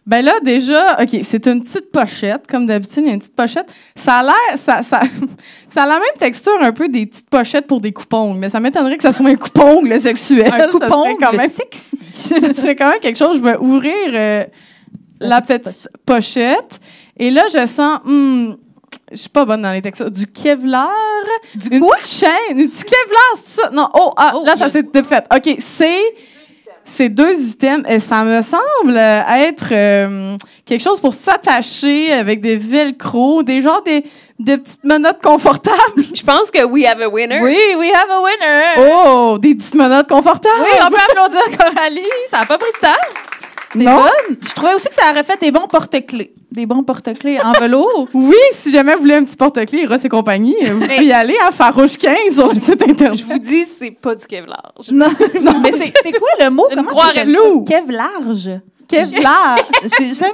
Ben là, déjà, OK, c'est une petite pochette. Comme d'habitude, il y a une petite pochette. Ça a l'air... Ça a la même texture un peu des petites pochettes pour des coupons. Mais ça m'étonnerait que ça soit un coupon sexuel. Un coupon sexy. Ça serait quand même quelque chose. Je vais ouvrir la petite pochette. Et là, je sens... je suis pas bonne dans les textures. Du Kevlar. Du quoi? Une petite Kevlar, c'est ça? Non, là, ça s'est défait. OK, c'est 2 items et ça me semble être quelque chose pour s'attacher avec des velcro, des genres de petites menottes confortables. Je pense que we have a winner. Oui, we have a winner. Oh, des petites menottes confortables. Oui, on peut applaudir Coralie. Ça n'a pas pris de temps. Des Non? bonnes. Je trouvais aussi que ça aurait fait des bons porte-clés. Des bons porte-clés en velours. Oui, si jamais vous voulez un petit porte-clés, Ross et compagnie, vous pouvez y aller à Farouche 15 sur le site Internet. Je vous dis, c'est pas du Kevlar. Non, mais c'est quoi le mot? Une Comment croix tu fais flou. ça? Kev large. Kevlar. J'ai jamais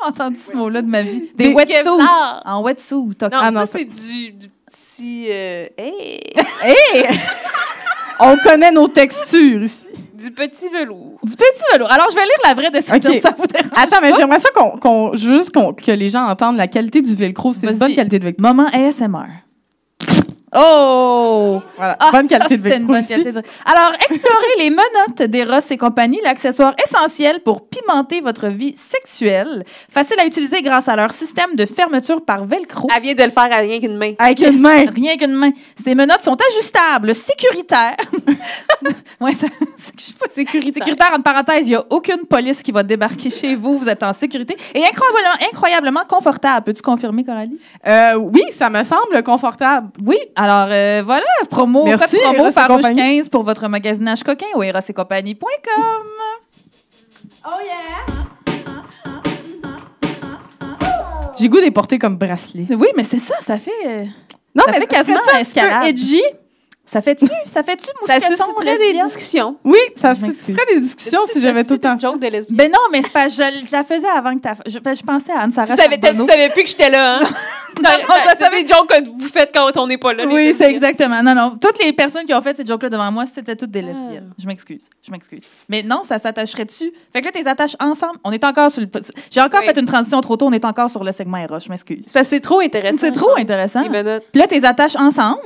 entendu ce mot-là de ma vie. Des Des wetsuits. Kevlar. En wetsuit. Non, Ah, non, ça, c'est du petit... hey! Hey! On connaît nos textures ici. Du petit velours. Du petit velours. Alors, je vais lire la vraie description, Ok. ça vous dérange. Attends, mais j'aimerais ça que les gens entendent la qualité du velcro. C'est une Vas-y. bonne qualité de velcro. Moment ASMR. Oh! Voilà, Ah, bonne ça, qualité de c'était une velcro bonne ici. qualité de- Alors, explorez les menottes des Ross et compagnie, l'accessoire essentiel pour pimenter votre vie sexuelle. Facile à utiliser grâce à leur système de fermeture par velcro. Elle vient de le faire à rien qu'une main. Avec une main. Rien qu'une main. Ces menottes sont ajustables, sécuritaires. Ouais, sécuritaire, entre parenthèses, il n'y a aucune police qui va débarquer chez vous. Vous êtes en sécurité. Et incroyablement confortable. Peux-tu confirmer, Coralie? Oui, ça me semble confortable. Oui. Alors, voilà, promo, Merci, code promo Eros et Farouche compagnie. 15 pour votre magasinage coquin au erosetcompagnie.com. Oh yeah! J'ai goût des porter comme bracelet. Oui, mais c'est ça, ça fait... Non, Ça fait quasiment serait-tu un petit peu escalade. edgy? Ça fait-tu Ça mousqueton susciterait des lesbienne? discussions. Oui, ça Je m'excuse. susciterait des discussions si j'avais tout le temps. Joke de lesbienne. Ben non, mais c'est pas, je la faisais avant que je pensais à Anne-Sarah Tu Charbonneau. savais plus que j'étais là, hein? Non, je savais le joke que vous faites quand on n'est pas là. les Oui, c'est lesbiennes. exactement. Non. Toutes les personnes qui ont fait ces jokes-là devant moi, c'était toutes des lesbiennes. Je m'excuse. Mais non, ça s'attacherait dessus. Fait que là, t'es attaches ensemble. On est encore sur le... J'ai encore Oui. fait une transition trop tôt. On est encore sur le segment Eros. Je m'excuse. C'est parce que c'est trop intéressant. C'est trop intéressant. Les menottes. Puis là, t'es attaches ensemble.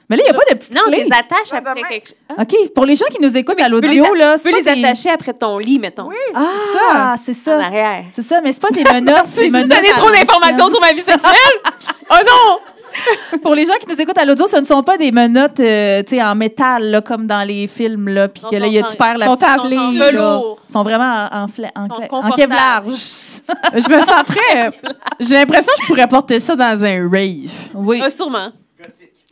Mais là, il n'y a pas de petites Non, clés. des attaches après quelque chose. OK. Pour les gens qui nous écoutent à tu peux l'audio, là, Tu peux les attacher après ton lit, mettons. Oui. Ah, c'est En ça. arrière. C'est ça, mais c'est pas des menottes. Merci, des vous menottes Donner à trop l'ancienne. d'informations sur ma vie sexuelle? Oh non! Pour les gens qui nous écoutent à l'audio, ce ne sont pas des menottes tu sais, en métal, là, comme dans les films, là, puis que là, il y a tu perds la sont petite en clé, sont là. velours. Ils sont vraiment en Sont en confortables. Kevlar. Je me sens très... J'ai l'impression que je pourrais porter ça dans un rave. Oui. Sûrement.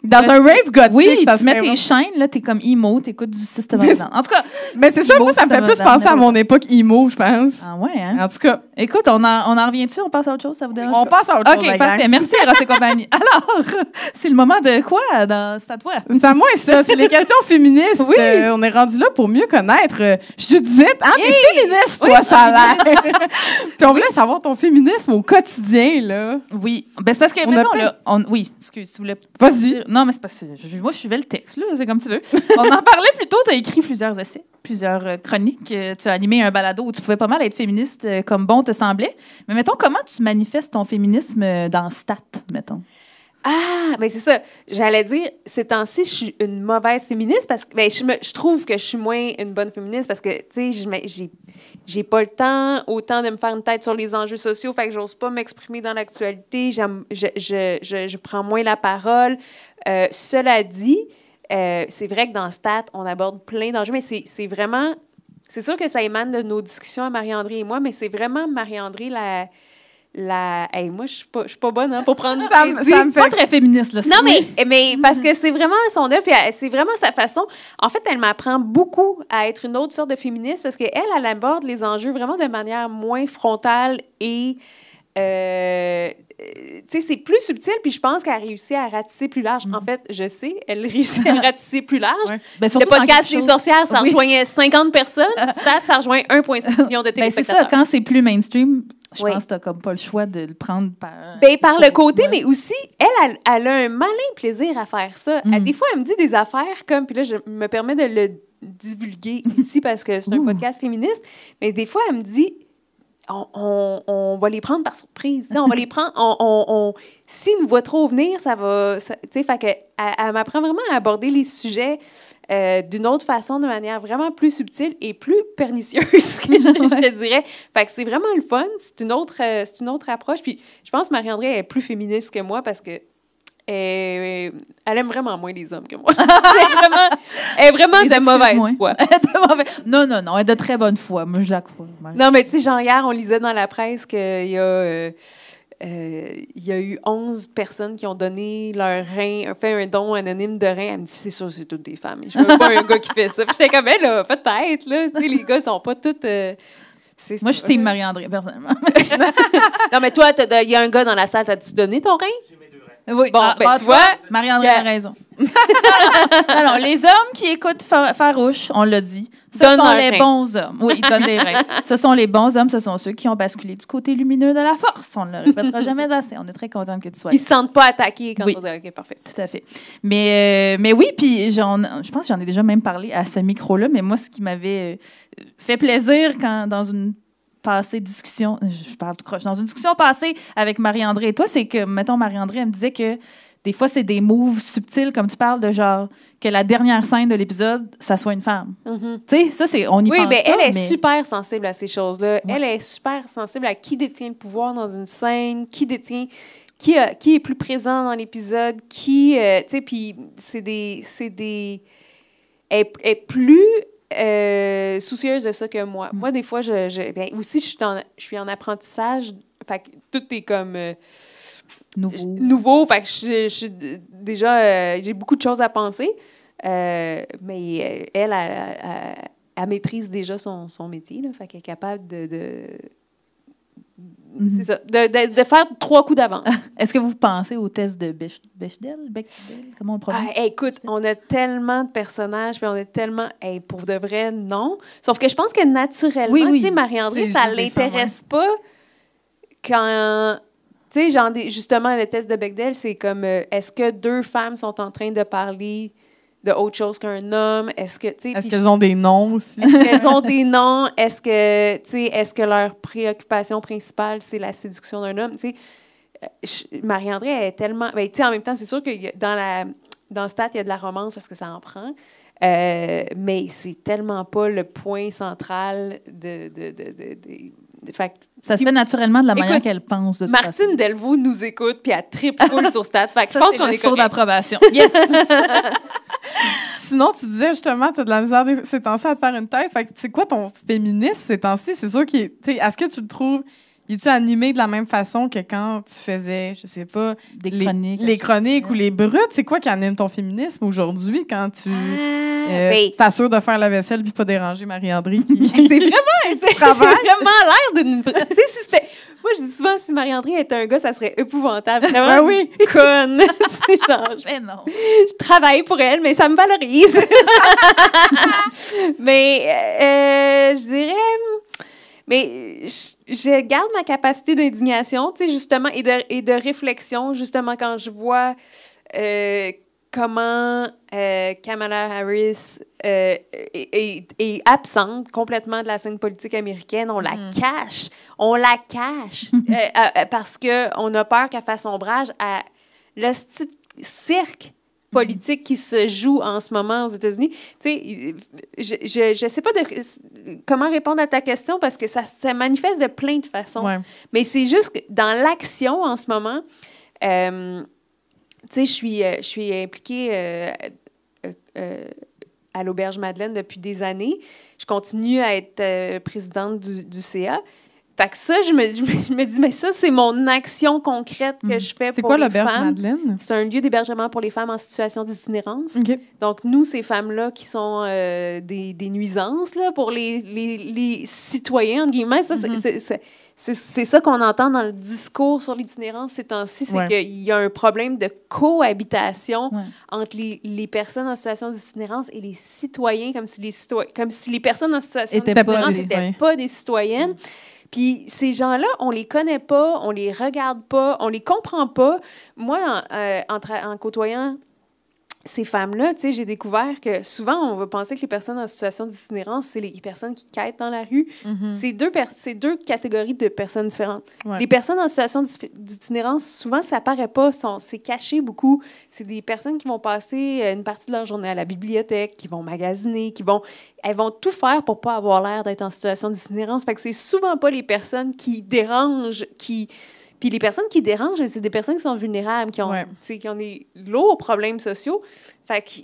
Dans un rave gothique, Oui, ça tu mets serait tes chaînes, là, t'es comme emo, t'écoutes du System of a Down. En tout cas, Mais c'est ça, Emo, moi, ça me ça fait me plus donne penser à le- mon époque emo, je pense. ah ouais, hein? En tout cas, Écoute, on en revient-tu? On passe à autre chose? Ça vous dérange on pas? passe à autre chose, la OK, gang. parfait. Merci, Eros et compagnie. Alors, c'est le moment de quoi? C'est à toi. C'est à moi, ça. C'est les questions féministes. Oui. On est rendu là pour mieux connaître Judith. Hein, t'es féministe, toi, Oui, ça a l'air. Puis on voulait savoir ton féminisme au quotidien, là. Oui. Ben, c'est parce que, On a mettons, plein- là, oui, excuse, tu voulais... Vas-y. Non, mais c'est parce que moi, je suivais le texte, là, c'est comme tu veux. On en parlait plus tôt, tu as écrit plusieurs essais, plusieurs chroniques. Tu as animé un balado où tu pouvais pas mal être féministe comme bon te semblait. Mais mettons, comment tu manifestes ton féminisme dans Stat, mettons? Ah, mais c'est ça. J'allais dire, ces temps-ci, je suis une mauvaise féministe parce que je trouve que je suis moins une bonne féministe parce que, tu sais, j'ai pas le temps autant de me faire une tête sur les enjeux sociaux, fait que j'ose pas m'exprimer dans l'actualité. Je prends moins la parole. Cela dit, c'est vrai que dans Stat, on aborde plein d'enjeux, mais c'est vraiment... C'est sûr que ça émane de nos discussions à Marie-André et moi, mais c'est vraiment Marie-André Hey, moi, je suis pas bonne pour prendre du crédit. Ça me Pas fait... très féministe, là. Non, mais parce que c'est vraiment son œuvre, puis c'est vraiment sa façon. En fait, elle m'apprend beaucoup à être une autre sorte de féministe parce qu'elle aborde les enjeux vraiment de manière moins frontale et... tu sais, c'est plus subtil, puis je pense qu'elle a réussi à ratisser plus large. En fait, je sais, elle réussit à ratisser plus large. Ouais. Ben, Le surtout dans podcast quelque Les chose- Sorcières, ça Oui. rejoignait 50 personnes. Stat, ça rejoint 1,5 million de Ben, c'est téléspectateurs. ça, quand c'est plus mainstream, je Oui. pense que t'as comme pas le choix de le prendre par... Par le côté, Ouais. mais aussi, elle a un malin plaisir à faire ça. Des fois, elle me dit des affaires comme, puis là, je me permets de le divulguer ici parce que c'est un Ouh. podcast féministe, mais des fois, elle me dit, on va les prendre par surprise. Tu sais, on va les prendre, s'ils nous voient trop venir, ça va... Tu sais, fait que elle m'apprend vraiment à aborder les sujets d'une autre façon, de manière vraiment plus subtile et plus pernicieuse, que je te dirais. Fait que c'est vraiment le fun. C'est une autre approche. Puis je pense que Marie-André est plus féministe que moi parce que elle aime vraiment moins les hommes que moi. Elle est vraiment Les de mauvaise excuses-moi. foi. De mauvaise- Non, elle est de très bonne foi. Moi, je la crois. Non, mais tu sais, genre hier, on lisait dans la presse qu'il y a... il y a eu 11 personnes qui ont donné leur rein, fait un don anonyme de rein. Elle me dit, c'est sûr, c'est toutes des femmes. Je veux pas un gars qui fait ça. Puis j'étais comme, là, peut-être, là. Tu sais, les gars, ils sont pas tous... Moi, je suis team Marie-André, personnellement. Non, mais toi, il y a un gars dans la salle, t'as-tu donné ton rein? J'ai mes 2 reins. Oui, Bon, ben, tu vois, Marie-André Yeah. a raison. non, les hommes qui écoutent Farouche, on l'a dit, ce Donnent sont un les rein. bons hommes. Oui, ils donnent des reins. Ce sont les bons hommes, ce sont ceux qui ont basculé du côté lumineux de la force. On ne le répétera jamais assez. On est très contente que tu sois là. Ils se sentent pas attaqués quand Oui. on dit OK, parfait. Tout à fait. Mais oui, puis je pense que j'en ai déjà même parlé à ce micro-là, mais moi, ce qui m'avait fait plaisir quand, dans une passée discussion, je parle tout croche, dans une discussion passée avec Marie-André et toi, c'est que, mettons, Marie-André, elle me disait que des fois, c'est des moves subtils, comme tu parles, de genre que la dernière scène de l'épisode, ça soit une femme. Mhm. Tu sais, ça, c'est, on y Oui, pense mais pas, elle est mais- super sensible à ces choses-là. Ouais. Elle est super sensible à qui détient le pouvoir dans une scène, qui détient... Qui est plus présent dans l'épisode, qui... tu sais, puis c'est des... Elle est plus soucieuse de ça que moi. Moi, des fois, bien, aussi, je suis en apprentissage. Fait que tout est comme... nouveau. Fait que je suis déjà... j'ai beaucoup de choses à penser. Mais elle maîtrise déjà son métier. Là, fait qu'elle est capable c'est ça, de faire 3 coups d'avance. Est-ce que vous pensez au test de Bechdel? Comment on le prononce? Écoute, on a tellement de personnages, puis on a tellement... pour de vrai, non. Sauf que je pense que naturellement, Oui, oui. tu sais, Marie-André, C'est ça juste des femmes, l'intéresse pas quand... Tu sais, genre, justement, le test de Bechdel, c'est comme, est-ce que 2 femmes sont en train de parler de autre chose qu'un homme? Est-ce qu'elles ont des noms aussi? Est-ce qu'elles ont des noms? Est-ce que leur préoccupation principale, c'est la séduction d'un homme? Tu sais, Marie-André est tellement... Ben, tu sais, en même temps, c'est sûr que dans Stat, il y a de la romance parce que ça en prend. Mais c'est tellement pas le point central fait que Ça se fait naturellement de la manière Écoute, qu'elle pense. De toute Martine façon. Delvaux nous écoute, puis elle triple full sur Stat. Fait que je Ça, pense c'est qu'on le est saut correct. d'approbation. Yes! Sinon, tu disais justement, tu as de la misère ces temps-ci à te faire une tête. Fait que c'est quoi ton féminisme ces temps-ci? C'est sûr qu'il est. Est-ce que tu le trouves. Es-tu animé de la même façon que quand tu faisais, je sais pas, Des les chroniques. les chroniques ou les brutes? C'est quoi qui anime ton féminisme aujourd'hui quand tu Ben, t'assures de faire la vaisselle puis pas déranger Marie-André? c'est vraiment... J'ai travail. vraiment l'air d'une... Tu sais, si c'était... Moi, je dis souvent, si Marie-André était un gars, ça serait épouvantable. Vraiment Ben oui. conne. Tu sais, genre, Mais non. je travaille pour elle, mais ça me valorise. Mais je dirais... Mais je garde ma capacité d'indignation, tu sais, justement, et de réflexion, justement, quand je vois comment Kamala Harris est absente complètement de la scène politique américaine. On la cache. On la cache. Parce qu'on a peur qu'elle fasse ombrage à le cirque politique qui se joue en ce moment aux États-Unis. Tu sais, je sais pas comment répondre à ta question parce que ça manifeste de plein de façons. Ouais. Mais c'est juste que dans l'action en ce moment, tu sais, je suis impliquée à l'Auberge Madeleine depuis des années. Je continue à être présidente du CA. Fait que ça, je me dis, mais ça, c'est mon action concrète que je fais C'est pour quoi les l'Auberge femmes. Madeleine? C'est un lieu d'hébergement pour les femmes en situation d'itinérance. OK. Donc, nous, ces femmes-là qui sont des nuisances là, pour les citoyens, entre guillemets, ça, c'est ça qu'on entend dans le discours sur l'itinérance ces temps-ci, c'est qu'il y a un problème de cohabitation entre les personnes en situation d'itinérance et les citoyens, comme si les personnes en situation d'itinérance n'étaient pas des citoyennes. Puis ces gens-là, on les connaît pas, on les regarde pas, on les comprend pas. Moi, en côtoyant ces femmes-là, tu sais, j'ai découvert que souvent, on va penser que les personnes en situation d'itinérance, c'est les personnes qui quêtent dans la rue. C'est deux catégories de personnes différentes. Ouais. Les personnes en situation d'itinérance, souvent, ça paraît pas, c'est caché beaucoup. C'est des personnes qui vont passer une partie de leur journée à la bibliothèque, qui vont magasiner, elles vont tout faire pour pas avoir l'air d'être en situation d'itinérance. Fait que c'est souvent pas les personnes qui dérangent, Puis les personnes qui dérangent, c'est des personnes qui sont vulnérables, qui ont des lourds problèmes sociaux. Fait que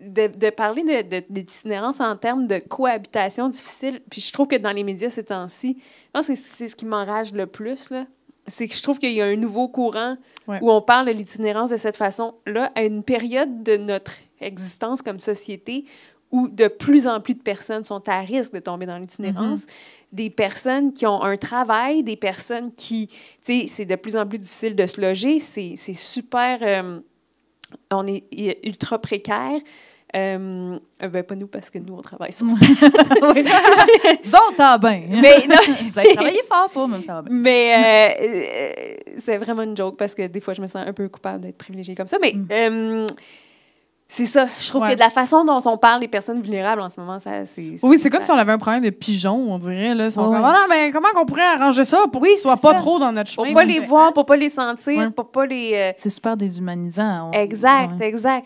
de parler d'itinérance en termes de cohabitation difficile, puis je trouve que dans les médias ces temps-ci, je pense que c'est ce qui m'enrage le plus, là. C'est que je trouve qu'il y a un nouveau courant où on parle de l'itinérance de cette façon-là, à une période de notre existence comme société où de plus en plus de personnes sont à risque de tomber dans l'itinérance, des personnes qui ont un travail, des personnes qui, tu sais, c'est de plus en plus difficile de se loger, c'est super, on est ultra précaire. Ben pas nous, parce que nous, on travaille sur ça. Vous autres, ça va bien. Mais, non, vous avez travaillé fort pour, même ça va bien. mais c'est vraiment une joke, parce que des fois, je me sens un peu coupable d'être privilégiée comme ça. Mais c'est ça. Je trouve que de la façon dont on parle des personnes vulnérables en ce moment, oui, c'est comme si on avait un problème de pigeons, on dirait. Là. Comme, non, mais comment on pourrait arranger ça pour qu'ils ne soient pas trop dans notre chemin? Pour pas les voir, pour pas les sentir, pour pas les... C'est super déshumanisant. Exact.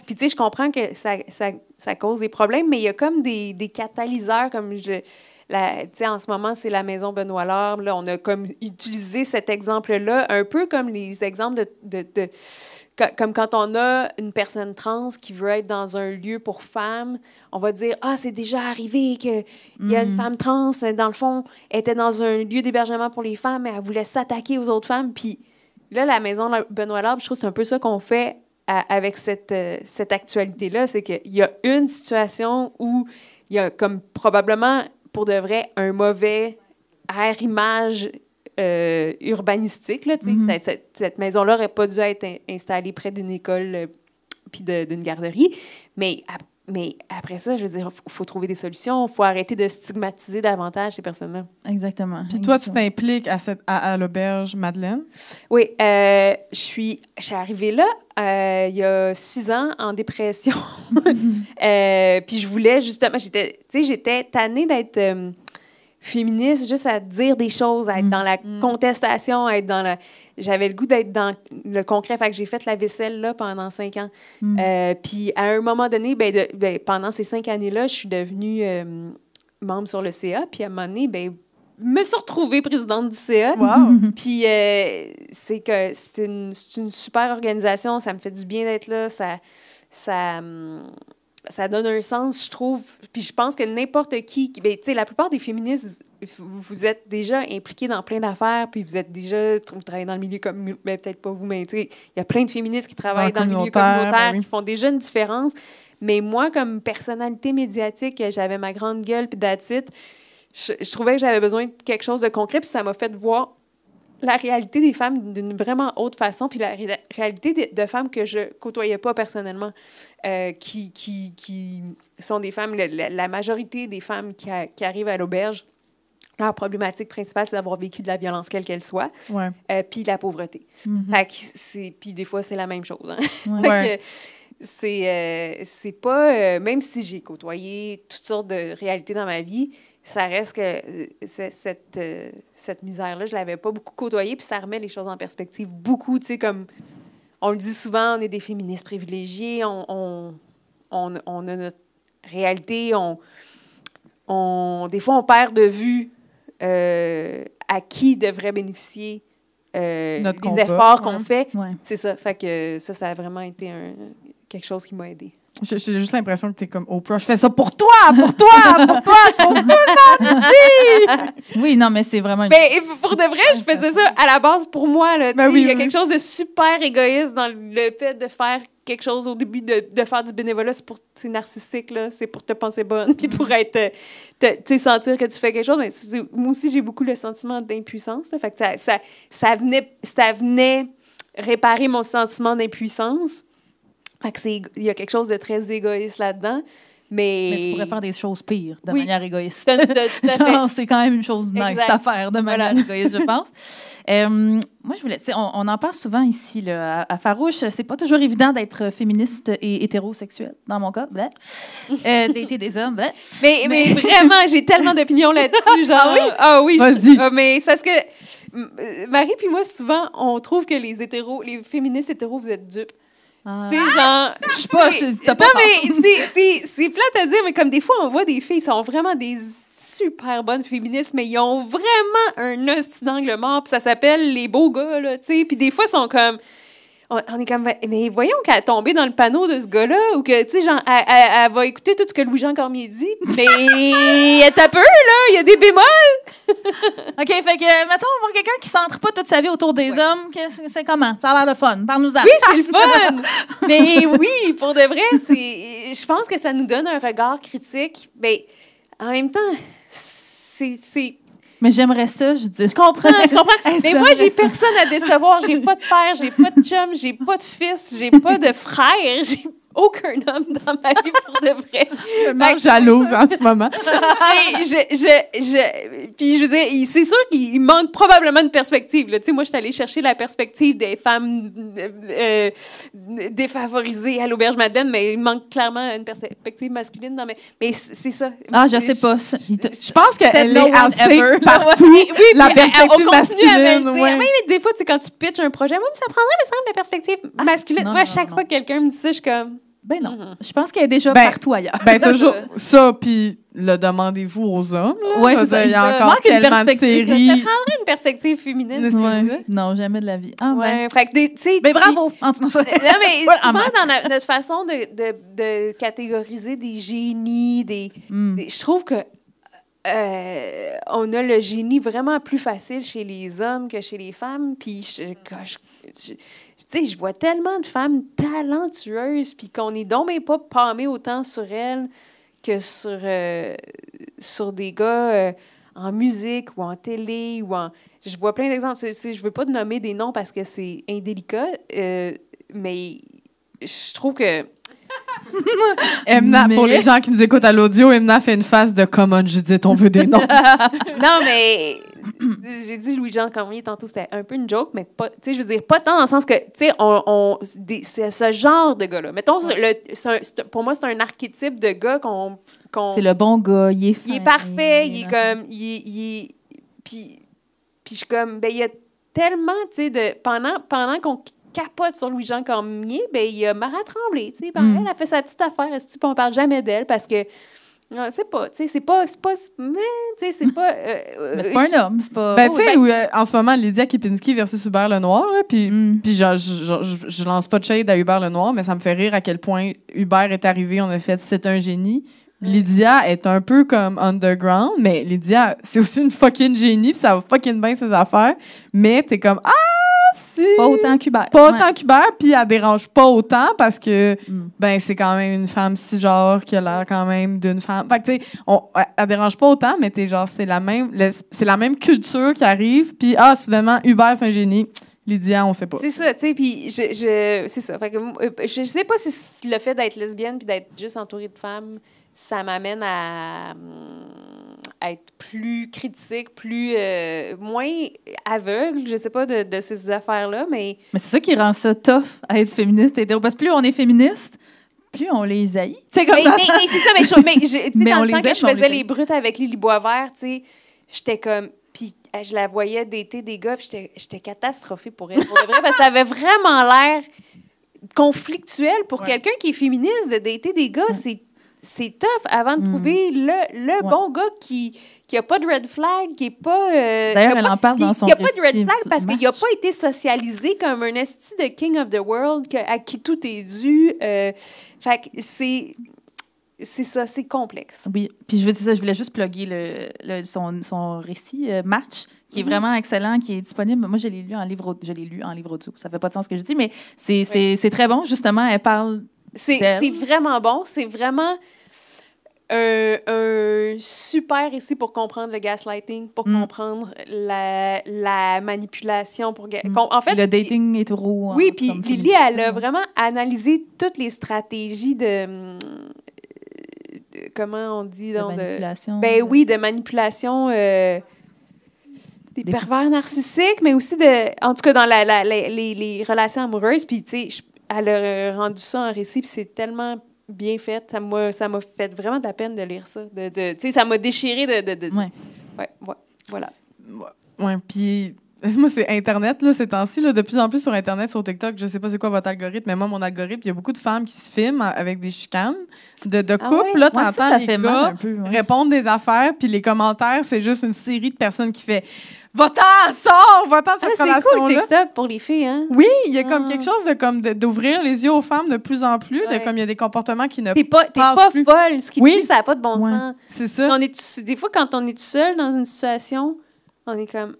Puis tu sais, je comprends que ça cause des problèmes, mais il y a comme des catalyseurs, comme tu sais, en ce moment, c'est la maison Benoît Lorme. Là, on a comme utilisé cet exemple-là, un peu comme les exemples comme quand on a une personne trans qui veut être dans un lieu pour femmes, on va dire « Ah, c'est déjà arrivé qu'il y a une femme trans, dans le fond, elle était dans un lieu d'hébergement pour les femmes, mais elle voulait s'attaquer aux autres femmes. » Puis là, la maison Benoît Lorme, je trouve que c'est un peu ça qu'on fait avec cette actualité-là, c'est qu'il y a une situation où il y a comme probablement, pour de vrai, un mauvais air-image urbanistique. Là, cette maison-là n'aurait pas dû être installée près d'une école puis d'une garderie. Mais après ça, je veux dire, il faut trouver des solutions. Il faut arrêter de stigmatiser davantage ces personnes-là. Exactement. Puis toi, tu t'impliques à l'auberge Madeleine? Oui. Je suis arrivée là il y a 6 ans en dépression. Puis je voulais justement... J'étais tannée d'être... féministe, juste à dire des choses, à être dans la contestation, à être dans la... J'avais le goût d'être dans le concret, fait que j'ai fait la vaisselle là pendant 5 ans. Puis à un moment donné, pendant ces 5 années-là, je suis devenue membre sur le CA, puis à un moment donné, me suis retrouvée présidente du CA. Wow. Puis c'est une super organisation, ça me fait du bien d'être là, ça donne un sens, je trouve. Puis je pense que n'importe qui... tu sais, la plupart des féministes, vous êtes déjà impliqués dans plein d'affaires, puis vous travaillez dans le milieu comme... peut-être pas vous, mais tu sais, il y a plein de féministes qui travaillent dans le milieu communautaire, qui font déjà une différence. Mais moi, comme personnalité médiatique, j'avais ma grande gueule, puis that's it. Je trouvais que j'avais besoin de quelque chose de concret, puis ça m'a fait voir la réalité des femmes d'une vraiment autre façon, puis la réalité de femmes que je côtoyais pas personnellement, qui sont des femmes, la majorité des femmes qui arrivent à l'auberge, leur problématique principale, c'est d'avoir vécu de la violence, quelle qu'elle soit, puis la pauvreté. Puis des fois, c'est la même chose. Hein? C'est pas... même si j'ai côtoyé toutes sortes de réalités dans ma vie, ça reste que cette misère-là, je l'avais pas beaucoup côtoyée, puis ça remet les choses en perspective beaucoup, tu sais, comme on le dit souvent, on est des féministes privilégiées, on a notre réalité, des fois, on perd de vue à qui devrait bénéficier des efforts qu'on fait. Ouais. C'est ça, fait que ça a vraiment été quelque chose qui m'a aidée. J'ai juste l'impression que t'es comme Oprah. Je fais ça pour toi, pour tout le monde ici! Oui, non, mais c'est vraiment... Mais pour de vrai, je faisais ça à la base pour moi. Là, il y a quelque chose de super égoïste dans le fait de faire quelque chose au début, de faire du bénévolat. C'est narcissique, là. C'est pour te penser bonne, puis pour être... sentir que tu fais quelque chose. Mais moi aussi, j'ai beaucoup le sentiment d'impuissance. Là, fait que ça venait réparer mon sentiment d'impuissance. Fait que il y a quelque chose de très égoïste là-dedans. Mais tu pourrais faire des choses pires de manière égoïste. Tout à fait. C'est quand même une chose nice à faire de manière égoïste, je pense. Moi, je voulais... On en parle souvent ici, là, à Farouche. C'est pas toujours évident d'être féministe et hétérosexuel, dans mon cas. Dater des hommes. Mais vraiment, j'ai tellement d'opinions là-dessus. Genre, ah oui. Vas-y. Mais c'est parce que Marie puis moi, souvent, on trouve que les féministes hétéros, vous êtes dupes. Tu sais, genre... Je sais pas, t'as pas... Non, mais c'est plate à dire, mais comme des fois, on voit des filles, sont vraiment des super bonnes féministes, mais ils ont vraiment un hostie d'angle mort, puis ça s'appelle les beaux gars, là, tu sais. Puis des fois, ils sont comme... on est comme, mais voyons qu'elle est tombée dans le panneau de ce gars-là, ou que, tu sais, genre, elle va écouter tout ce que Louis-Jean Cormier dit, mais elle est un peu, là, il y a des bémols. OK, fait que, mettons, pour quelqu'un qui centre pas toute sa vie autour des hommes, c'est comment? Ça a l'air de fun. Parle-nous-en. Oui, c'est le fun! Mais oui, pour de vrai, je pense que ça nous donne un regard critique. Mais en même temps, c'est Mais j'aimerais ça, je dis. Je comprends. Mais moi, j'ai personne à décevoir. J'ai pas de père, j'ai pas de chum, j'ai pas de fils, j'ai pas de frère, j'ai aucun homme dans ma vie pour de vrai. Je suis tellement jalouse en ce moment. Puis je veux dire, c'est sûr qu'il manque probablement de perspective. Tu sais, moi, je suis allée chercher la perspective des femmes défavorisées à l'Auberge Madeleine, mais il manque clairement une perspective masculine. Non, mais c'est ça. Ah, je sais pas. Je pense qu'elle no est one assez ever. partout, Oui, la puis perspective on continue à me le masculine. dire. Ouais. Oui, mais des fois, tu sais, quand tu pitches un projet, moi, ça prendrait, me semble, la perspective masculine. non, Moi, à non, chaque non. fois que quelqu'un me dit ça, je suis comme... Ben non. Je pense qu'elle est déjà Ben, partout ailleurs. Ben, toujours ça, puis le demandez-vous aux hommes. Là. Ouais, c'est ça. Il y a Il encore manque une tellement de perspective. séries. Ça prendrait une perspective féminine, c'est Ouais. ça. Non, jamais de la vie. Ah, ben. Ouais, fait que tu sais... Ben bravo! En tout cas, Non, mais Voilà, souvent, en dans notre façon de catégoriser des génies, je trouve que on a le génie vraiment plus facile chez les hommes que chez les femmes. Puis, tu sais, je vois tellement de femmes talentueuses, puis qu'on est donc même pas pâmé autant sur elles que sur des gars en musique ou en télé ou en... Je vois plein d'exemples. Je veux pas nommer des noms parce que c'est indélicat, mais je trouve que... Emna, pour les gens qui nous écoutent à l'audio, Emna fait une face de « Come on, Judith, on veut des noms. » Non, mais j'ai dit Louis-Jean Cormier tantôt, c'était un peu une joke, mais pas, tu sais, je veux dire, pas tant dans le sens que, tu sais, c'est ce genre de gars-là. Mettons, pour moi, c'est un archétype de gars qu'on c'est le bon gars, il est fin. il est parfait, il est comme, puis je suis comme, ben il y a tellement, tu sais, pendant qu'on capote sur Louis-Jean Cormier, ben il y a Mara Tremblay, tu sais, elle a fait sa petite affaire, puis on parle jamais d'elle parce que non, c'est pas, tu sais, c'est pas, mais, tu sais, c'est pas... mais c'est pas un homme, c'est pas... Ben, tu sais, en ce moment, Lydia Kipinski versus Hubert Lenoir, là, puis je lance pas de shade à Hubert Lenoir, mais ça me fait rire à quel point Hubert est arrivé, on a fait « C'est un génie ». Lydia est un peu comme underground, mais Lydia, c'est aussi une fucking génie, puis ça va fucking bien ses affaires, mais t'es comme « Ah! » Pas autant qu'Hubert. Pas autant qu'Hubert, puis elle dérange pas autant parce que ben c'est quand même une femme cisgenre qui a l'air quand même d'une femme. Fait que tu sais, elle dérange pas autant, mais t'es genre c'est la même culture qui arrive, puis soudainement Hubert c'est un génie. Lydia, on sait pas. C'est ça, tu sais, puis c'est ça. Fait que je sais pas si le fait d'être lesbienne puis d'être juste entourée de femmes, ça m'amène à être plus critique, moins aveugle, je sais pas, de ces affaires-là, mais... Mais c'est ça qui rend ça tough à être féministe et hétéro. Parce que plus on est féministe, plus on les haït. C'est comme mais c'est ça, mais dans le temps que je faisais les les brutes avec Lily Boisvert, tu sais, j'étais comme... Puis je la voyais dater des gars, puis j'étais catastrophée pour elle. Pour le vrai, parce que ça avait vraiment l'air conflictuel pour quelqu'un qui est féministe de dater des gars, c'est tough avant de trouver le bon gars qui a pas de red flag, qui est pas... D'ailleurs, elle en parle dans son récit. Il n'y a pas de red flag parce Match. qu'il n'a pas été socialisé comme un esti de king of the world à qui tout est dû. Fait que c'est ça, c'est complexe. Oui, puis je voulais juste plugger son récit Match, qui est vraiment excellent, qui est disponible. Moi, je l'ai lu en livre audio. Ça fait pas de sens ce que je dis, mais c'est très bon. Justement, elle parle d'elle. C'est vraiment bon. C'est vraiment un super récit pour comprendre le gaslighting, pour comprendre la manipulation. En fait, le dating hétéro. Oui, puis Lily, elle a vraiment analysé toutes les stratégies de comment on dit? De manipulation. Ben oui, de manipulation des pervers narcissiques, mais aussi en tout cas dans les relations amoureuses. Puis, tu sais, elle a rendu ça en récit, puis c'est tellement bien fait. Ça m'a fait vraiment de la peine de lire ça. Tu sais, ça m'a déchiré de... Ouais. Ouais, voilà. Ouais, puis Moi, c'est Internet, là, ces temps-ci. Là, de plus en plus sur Internet, sur TikTok, je sais pas c'est quoi votre algorithme, mais moi, mon algorithme, il y a beaucoup de femmes qui se filment avec des chicanes de couple. ouais? Là, Ouais, t'entends ça les fait mal gars un peu. Ouais. répondre des affaires, puis les commentaires, c'est juste une série de personnes qui fait « Va-t'en, sors! Va-t'en, cette c'est cool, relation-là! » TikTok, pour les filles, hein? Oui, il y a comme quelque chose d'ouvrir les yeux aux femmes de plus en plus, Ouais. de comme il y a des comportements qui ne T'es pas plus. folle. Ce qu'il Oui. dit, ça n'a pas de bon Ouais. sens. C'est ça. Des fois, quand on est tout seul dans une situation, on est comme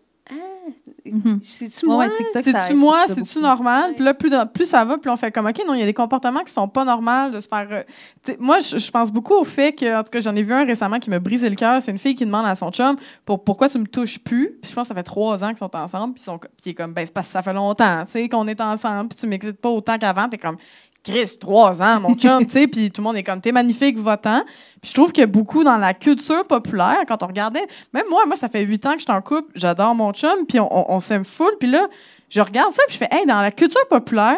c'est-tu moi? Ouais, TikTok, ça C'est-tu aide moi? ça C'est-tu beaucoup. normal? Ouais. Puis là, plus ça va, plus on fait comme, OK, non, il y a des comportements qui sont pas normaux de se faire... T'sais, moi, je pense beaucoup au fait que, en tout cas, j'en ai vu un récemment qui m'a brisé le cœur. C'est une fille qui demande à son chum pourquoi tu me touches plus. Puis je pense que ça fait 3 ans qu'ils sont ensemble. Puis il est comme, ben, c'est parce que ça fait longtemps, tu sais, qu'on est ensemble. Puis tu m'excites pas autant qu'avant. T'es comme, Chris, 3 ans, mon chum, tu sais. Puis tout le monde est comme, t'es magnifique, va-t'en. Puis je trouve que beaucoup dans la culture populaire, quand on regardait, même moi, ça fait 8 ans que je suis en couple, j'adore mon chum, puis on s'aime full. Puis là, je regarde ça, puis je fais, hey, dans la culture populaire,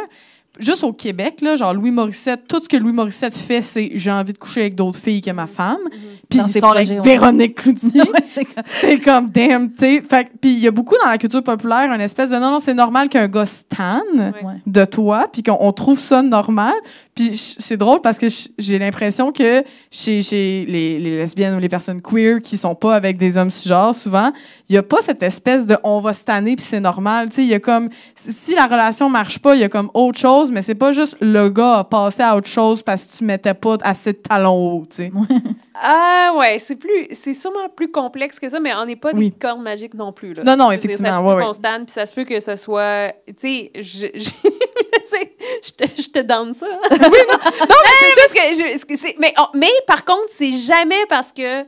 juste au Québec, là, genre Louis Morissette, tout ce que Louis Morissette fait, c'est j'ai envie de coucher avec d'autres filles que ma femme. Puis Dans il ses sort avec projets, ouais. Véronique Cloutier. Ouais, c'est comme- C'est comme, damn, tu sais. Puis il y a beaucoup dans la culture populaire une espèce de non, c'est normal qu'un gars stan Ouais. de toi, puis qu'on trouve ça normal. Puis c'est drôle parce que j'ai l'impression que chez les lesbiennes ou les personnes queer qui sont pas avec des hommes cisgenres, souvent, il y a pas cette espèce de on va stanner puis c'est normal. Tu sais, il y a comme, si la relation marche pas, il y a comme autre chose, mais c'est pas juste le gars a passé à autre chose parce que tu mettais pas assez de talons hauts, tu sais. Ah ouais, c'est sûrement plus complexe que ça, mais on n'est pas Oui. des cordes magiques non plus. Là. Non, non, Je veux dire, effectivement, ça se ouais, peut ouais. qu'on se tanne, puis ça se peut que ce soit... Tu sais, je te donne ça. Oui, non, mais c'est juste que... mais par contre, c'est jamais parce que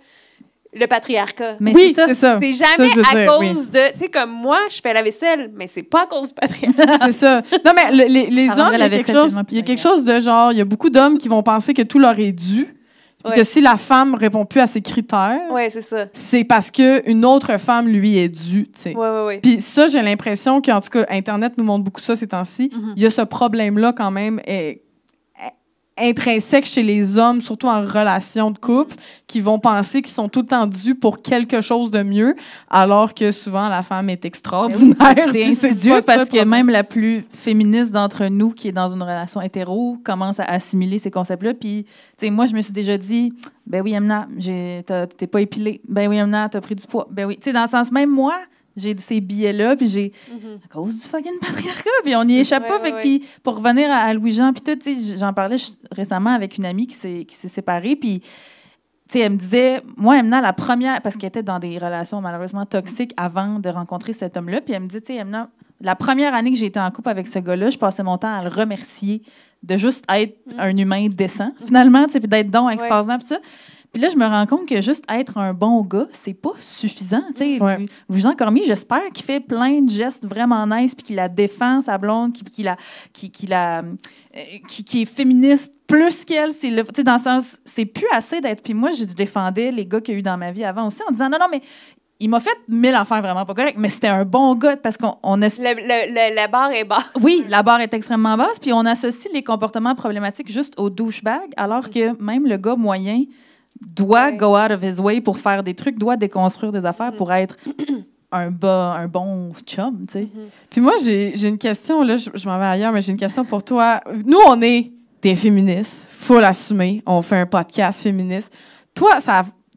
le patriarcat. Mais Oui, c'est ça. c'est ça. C'est Ça, jamais je veux à dire, oui. cause de... Tu sais, comme moi, je fais la vaisselle, mais c'est pas à cause du patriarcat. C'est ça. Non, mais les Ça hommes, rendrait il y a la quelque vaisselle chose, tellement plus il y a quelque chose de genre, il y a beaucoup d'hommes qui vont penser que tout leur est dû. Puis Ouais. que si la femme répond plus à ses critères, Ouais, c'est ça. c'est parce qu'une autre femme lui est due, tu sais. Ouais. Puis ça, j'ai l'impression qu'en tout cas, Internet nous montre beaucoup ça ces temps-ci. Il y a ce problème-là quand même intrinsèque chez les hommes, surtout en relation de couple, qui vont penser qu'ils sont tout le temps dus pour quelque chose de mieux, alors que souvent la femme est extraordinaire. C'est Puis insidieux pas ça, parce le que problème. même la plus féministe d'entre nous qui est dans une relation hétéro commence à assimiler ces concepts-là. Puis, tu sais, moi, je me suis déjà dit, ben oui, Amna, t'es pas épilée. Ben oui, Amna, t'as pris du poids. Ben oui. Tu sais, dans le sens, même moi, j'ai ces billets-là, puis j'ai, à cause du fucking patriarcat, puis on n'y échappe pas. Fait que, puis pour revenir à Louis-Jean, puis tout, tu sais, j'en parlais récemment avec une amie qui s'est séparée, puis, tu sais, elle me disait, moi, Emna, la première, parce qu'elle était dans des relations malheureusement toxiques avant de rencontrer cet homme-là, puis elle me dit, tu sais, Emna, la première année que j'ai été en couple avec ce gars-là, je passais mon temps à le remercier de juste être un humain décent, finalement, tu sais, puis d'être donc extraordinaire, puis ça. Puis là, je me rends compte que juste être un bon gars, c'est pas suffisant. Tu sais, Ouais. Jean Cormier, j'espère qu'il fait plein de gestes vraiment nice, puis qu'il la défend, sa blonde, qui est féministe plus qu'elle. Tu sais, dans le sens, c'est plus assez d'être. Puis moi, je défendais les gars qu'il y a eu dans ma vie avant aussi en disant non, mais il m'a fait 1000 affaires vraiment pas correctes, mais c'était un bon gars parce qu'on La barre est basse. oui, la barre est extrêmement basse, puis on associe les comportements problématiques juste au douchebag, alors que même le gars moyen doit go out of his way pour faire des trucs, doit déconstruire des affaires pour être un bon chum, tu sais. Puis moi, j'ai une question, là, je m'en vais ailleurs, mais j'ai une question pour toi. Nous, on est des féministes, faut l'assumer. On fait un podcast féministe. Toi,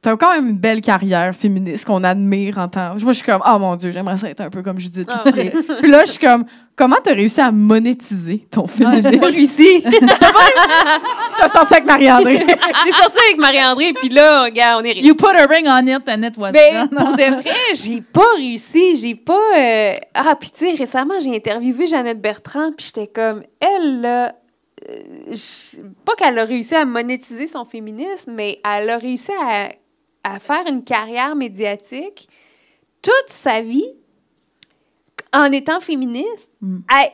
t'as quand même une belle carrière féministe qu'on admire en tant... Moi, je suis comme, oh mon Dieu, j'aimerais ça être un peu comme Judith Pousseret. Puis là, je suis comme, comment t'as réussi à monétiser ton féminisme? J'ai pas réussi. T'as sorti avec Marie-André. J'ai sorti avec Marie-André, puis là, regarde, on est riches. You put a ring on it and it was Mais done. pour de vrai, j'ai pas réussi. J'ai pas... Ah, puis tu sais, récemment, j'ai interviewé Jeannette Bertrand, puis j'étais comme, elle, là... Pas qu'elle a réussi à monétiser son féminisme, mais elle a réussi à faire une carrière médiatique toute sa vie en étant féministe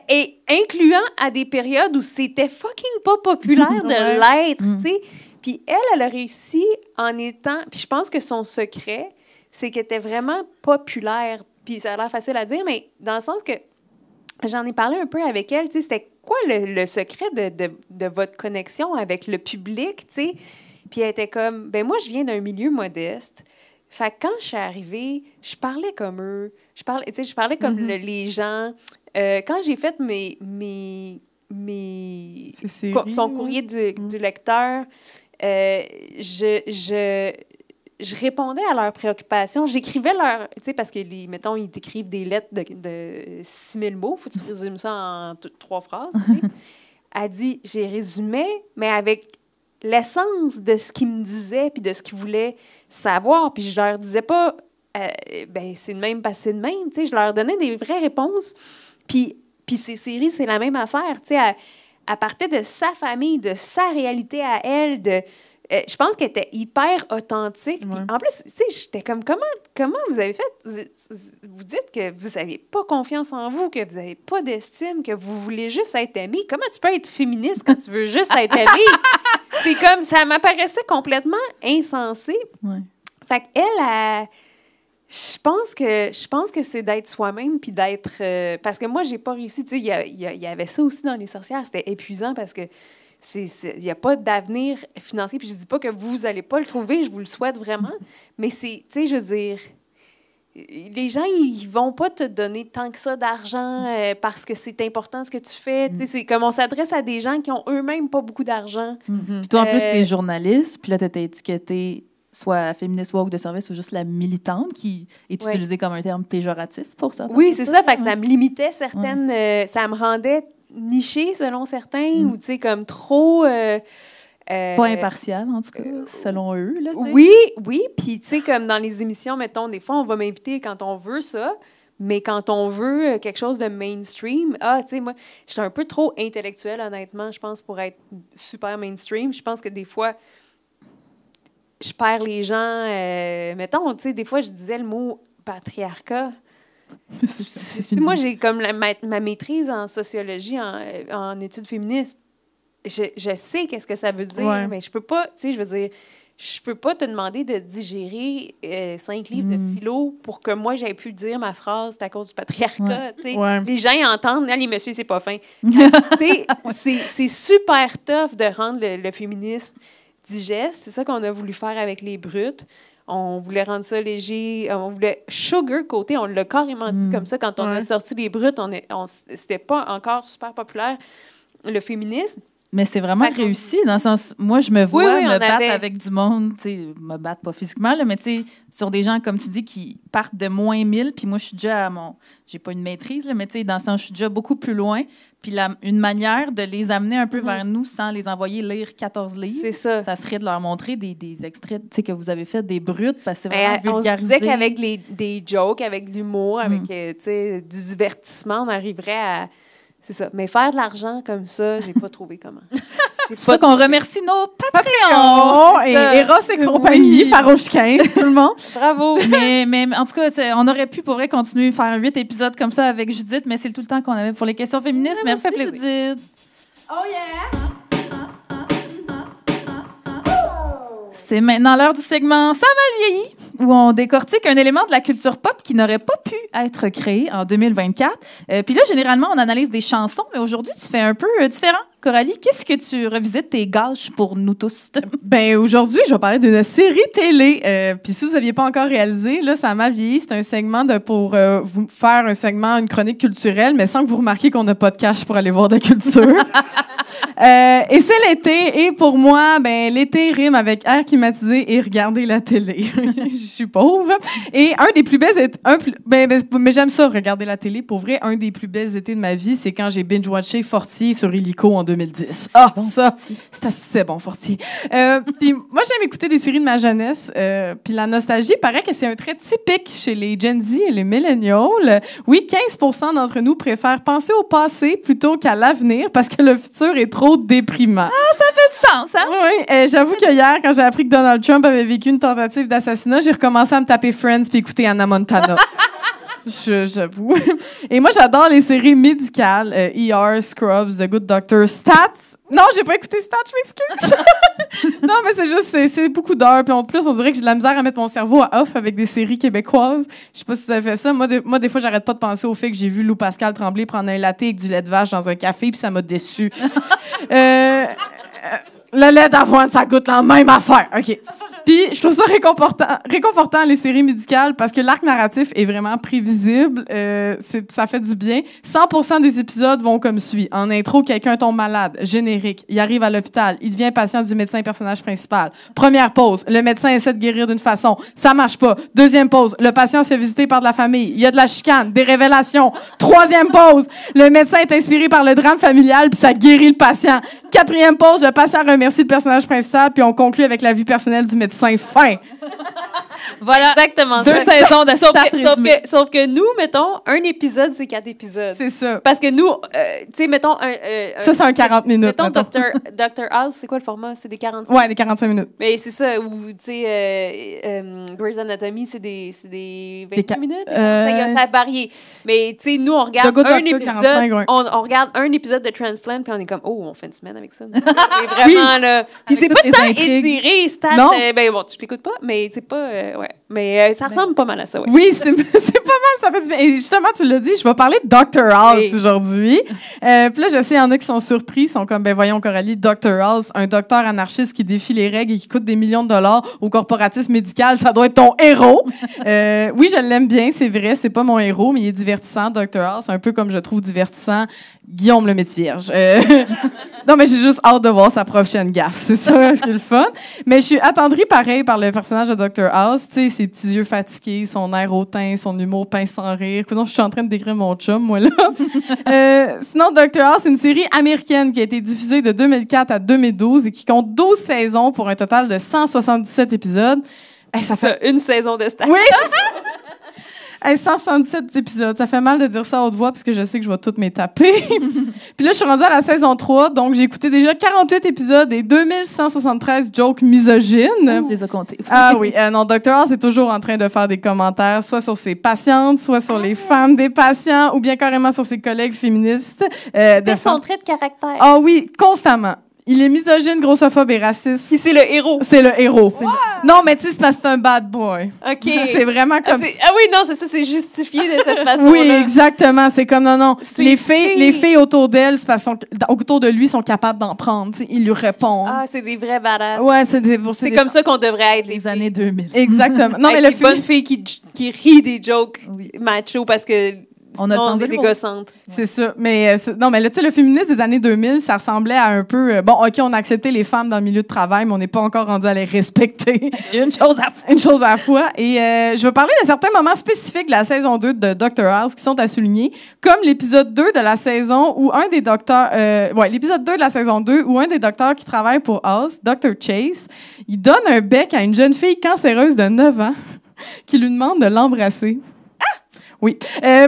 et incluant à des périodes où c'était fucking pas populaire de l'être, tu sais. Puis elle a réussi en étant... Puis je pense que son secret, c'est qu'elle était vraiment populaire. Puis ça a l'air facile à dire, mais dans le sens que j'en ai parlé un peu avec elle, tu sais, c'était quoi le secret de votre connexion avec le public, tu sais? Puis elle était comme, ben moi, je viens d'un milieu modeste. Fait que quand je suis arrivée, je parlais comme eux. Je parlais comme les gens. Quand j'ai fait son courrier du lecteur, je répondais à leurs préoccupations. J'écrivais leurs... Tu sais, parce que, mettons, ils t'écrivent des lettres de 6000 mots. Faut que tu résumes ça en 3 phrases. Elle dit, j'ai résumé, mais avec l'essence de ce qu'ils me disaient puis de ce qu'ils voulaient savoir. Puis je leur disais pas, c'est de même, c'est de même. Tu sais, je leur donnais des vraies réponses. Puis ces séries, c'est la même affaire. Tu sais, elle partait de sa famille, de sa réalité à elle, je pense qu'elle était hyper authentique. Ouais. En plus, tu sais, j'étais comme, comment vous avez fait? Vous dites que vous n'avez pas confiance en vous, que vous n'avez pas d'estime, que vous voulez juste être aimée. Comment tu peux être féministe quand tu veux juste être aimée? C'est comme, ça m'apparaissait complètement insensé. Ouais. Fait qu'elle, je pense que c'est d'être soi-même puis d'être... parce que moi, j'ai pas réussi. Tu sais, il y avait ça aussi dans Les Sorcières. C'était épuisant parce que il n'y a pas d'avenir financier. Puis je dis pas que vous n'allez pas le trouver, je vous le souhaite vraiment. Mais c'est, tu sais, je veux dire, les gens, ils vont pas te donner tant que ça d'argent parce que c'est important ce que tu fais. Tu sais, c'est comme on s'adresse à des gens qui ont eux-mêmes pas beaucoup d'argent. Puis toi, en plus, t'es journaliste, puis là, t'étais étiquetée soit féministe woke de service ou juste la militante, qui est utilisée comme un terme péjoratif pour certains. Oui, c'est ça. Fait que ça me limitait certaines... ça me rendait nichée selon certains, ou tu sais, comme trop... pas impartial, en tout cas, selon eux. Là, oui. Puis, tu sais, comme dans les émissions, mettons, des fois, on va m'inviter quand on veut ça, mais quand on veut quelque chose de mainstream, tu sais, moi, je suis un peu trop intellectuelle, honnêtement, je pense, pour être super mainstream. Je pense que des fois, je perds les gens. Mettons, tu sais, des fois, je disais le mot patriarcat. Moi, j'ai comme ma maîtrise en sociologie, en études féministes. Je sais qu'est-ce que ça veut dire, mais je peux pas, tu sais, je veux dire, je peux pas te demander de digérer 5 livres de philo pour que moi, j'aie pu dire ma phrase, c'est à cause du patriarcat, tu sais. Les gens ils entendent, les messieurs, c'est pas fin. C'est super tough de rendre le féminisme digeste. C'est ça qu'on a voulu faire avec les brutes. On voulait rendre ça léger. On voulait sugar-coater. On l'a carrément dit comme ça. Quand on a sorti les brutes, c'était pas encore super populaire, le féminisme. Mais c'est vraiment réussi, dans le sens... Moi, je me vois me battre avec du monde, tu sais, me battre pas physiquement, là, mais tu sais, sur des gens, comme tu dis, qui partent de moins 1000, puis moi, je suis déjà à mon... J'ai pas une maîtrise, là, mais tu sais, dans le sens, je suis déjà beaucoup plus loin, puis une manière de les amener un peu vers nous sans les envoyer lire 14 livres, c'est ça serait de leur montrer des extraits, tu sais, que vous avez fait, des brutes, parce que c'est vraiment vulgarisé. On se disait qu'avec des jokes, avec de l'humour, avec, tu sais, du divertissement, on arriverait à... C'est ça. Mais faire de l'argent comme ça, j'ai pas trouvé comment. C'est pour ça qu'on remercie nos Patreons! Et Eros et compagnie, Farouche 15, tout le monde. Bravo! mais en tout cas, on aurait pu, pour vrai, continuer à faire 8 épisodes comme ça avec Judith, mais c'est tout le temps qu'on avait pour les questions féministes. Merci, Judith! Oh yeah! C'est maintenant l'heure du segment « Ça m'a vieilli », où on décortique un élément de la culture pop qui n'aurait pas pu être créé en 2024. Puis là, généralement, on analyse des chansons, mais aujourd'hui, tu fais un peu différent. Coralie, qu'est-ce que tu revisites tes gâches pour nous tous? Ben aujourd'hui, je vais parler d'une série télé. Puis si vous n'aviez pas encore réalisé, là, ça a mal vieilli. C'est un segment pour vous faire une chronique culturelle, mais sans que vous remarquiez qu'on n'a pas de cash pour aller voir de culture. Et c'est l'été. Et pour moi, ben l'été rime avec air climatisé et regarder la télé. Je suis pauvre. Et un des plus belles étés... mais j'aime ça, regarder la télé. Pour vrai, un des plus belles étés de ma vie, c'est quand j'ai binge-watché Fortier sur Illico en 2010. Ah, bon, ça, c'est assez bon, Fortier. Puis moi, j'aime écouter des séries de ma jeunesse. Puis la nostalgie, paraît que c'est un trait typique chez les Gen Z et les Millennials. Oui, 15% d'entre nous préfèrent penser au passé plutôt qu'à l'avenir parce que le futur est trop déprimant. Ah, ça fait du sens, hein? Oui, j'avoue que hier, quand j'ai appris que Donald Trump avait vécu une tentative d'assassinat, j'ai recommencé à me taper Friends puis écouter Hannah Montana. J'avoue. Et moi, j'adore les séries médicales. ER, Scrubs, The Good Doctor, Stats. Non, j'ai pas écouté Stats, je m'excuse. Non, mais c'est juste, c'est beaucoup d'heures. Puis en plus, on dirait que j'ai de la misère à mettre mon cerveau à off avec des séries québécoises. Je sais pas si ça fait ça. Moi, des fois, j'arrête pas de penser au fait que j'ai vu Lou Pascal Tremblay prendre un latte avec du lait de vache dans un café, puis ça m'a déçue. Le lait d'avoine, ça goûte la même affaire. OK. Puis je trouve ça réconfortant les séries médicales parce que l'arc narratif est vraiment prévisible. Ça fait du bien. 100% des épisodes vont comme suit. En intro, quelqu'un tombe malade. Générique. Il arrive à l'hôpital. Il devient patient du médecin personnage principal. Première pause. Le médecin essaie de guérir d'une façon. Ça marche pas. Deuxième pause. Le patient se fait visiter par de la famille. Il y a de la chicane, des révélations. Troisième pause. Le médecin est inspiré par le drame familial puis ça guérit le patient. Quatrième pause. Le patient remercie le personnage principal puis on conclut avec la vie personnelle du médecin. Fin. Voilà. Exactement. 2 saisons de stats résumées. Sauf que nous, mettons, un épisode, c'est 4 épisodes. C'est ça. Parce que nous, tu sais, mettons... Ça, c'est un 40 minutes. Mettons, Dr. House, c'est quoi le format? C'est des 45 Ouais, des 45 minutes. Mais c'est ça, ou, tu sais, Grey's Anatomy, c'est des 28 minutes? Ça a varié. Mais, tu sais, nous, on regarde un épisode, 45, ouais. on regarde un épisode de Transplant, puis on est comme, oh, on fait une semaine avec ça. C'est vraiment, là... Puis c'est pas tant étiré, stats... ben bon, tu l'écoutes pas, mais c'est pas... ouais. Mais ça ressemble pas mal à ça, ouais. Oui, c'est pas mal, ça fait du bien. Et justement, tu l'as dit, je vais parler de Dr. House aujourd'hui. Puis là, je sais, il y en a qui sont surpris, sont comme, ben voyons, Coralie, Dr. House, un docteur anarchiste qui défie les règles et qui coûte des millions de dollars au corporatisme médical, ça doit être ton héros. Oui, je l'aime bien, c'est vrai, c'est pas mon héros, mais il est divertissant, Dr. House, un peu comme je trouve divertissant Guillaume le Métis-Vierge. Non, mais j'ai juste hâte de voir sa prochaine gaffe, c'est ça, c'est le fun. Mais je suis attendrie pareil par le personnage de Dr. House, tu sais, ses petits yeux fatigués, son air hautain, son humour pince sans rire. Écoute, je suis en train de décrire mon chum, moi, là. Sinon, Dr. House, c'est une série américaine qui a été diffusée de 2004 à 2012 et qui compte 12 saisons pour un total de 177 épisodes. Hey, ça fait une saison de stats. Oui, hey, 177 épisodes. Ça fait mal de dire ça à haute voix parce que je sais que je vais toutes me taper. Puis là, je suis rendue à la saison 3, donc j'ai écouté déjà 48 épisodes et 2173 jokes misogynes. Je les ai comptés. Ah oui, non, Dr. House est toujours en train de faire des commentaires, soit sur ses patientes, soit sur les femmes des patients, ou bien carrément sur ses collègues féministes. Son trait de caractère. Ah oui, constamment. Il est misogyne, grossophobe et raciste. Si c'est le héros. C'est le héros. Non, mais tu sais, c'est parce que c'est un bad boy. OK. C'est vraiment comme... Ah oui, non, c'est ça, c'est justifié de cette façon-là. Oui, exactement. C'est comme, non. Les filles autour d'elle, c'est parce autour de lui, sont capables d'en prendre. T'sais, ils lui répondent. Ah, c'est des vrais badass. Ouais, c'est comme ça qu'on devrait être les années 2000. Exactement. Non, mais les bonnes filles qui rient des jokes macho parce que... On a le sens de dégossante. C'est ça. Mais non, mais là, tu sais, le féminisme des années 2000, ça ressemblait à un peu... bon, OK, on a accepté les femmes dans le milieu de travail, mais on n'est pas encore rendu à les respecter. Une chose à la fois. Et je vais parler de certains moments spécifiques de la saison 2 de Dr. House qui sont à souligner, comme l'épisode 2 de la saison où un des docteurs... l'épisode 2 de la saison 2 où un des docteurs qui travaille pour House, Dr. Chase, il donne un bec à une jeune fille cancéreuse de 9 ans qui lui demande de l'embrasser. Oui.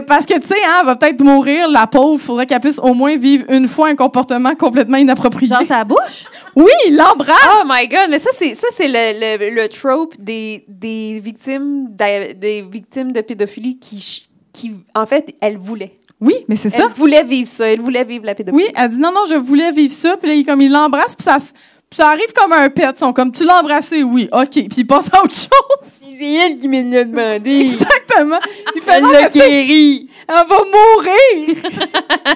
Parce que, tu sais, elle va peut-être mourir, la pauvre. Il faudrait qu'elle puisse au moins vivre une fois un comportement complètement inapproprié. Dans sa bouche? Oui, l'embrasse! Oh my God! Mais ça, c'est le trope des victimes de pédophilie qui, en fait, elles voulaient. Oui, mais c'est ça. Elle voulait vivre ça. Elle voulait vivre la pédophilie. Oui, elle dit non, je voulais vivre ça. Puis là, il l'embrasse, puis ça arrive comme un pet. Ils sont comme, tu l'as embrassé, oui, OK. Puis il passe à autre chose. C'est elle qui me l'a demandé. Exactement. Il fait elle l'a guéri. Elle va mourir.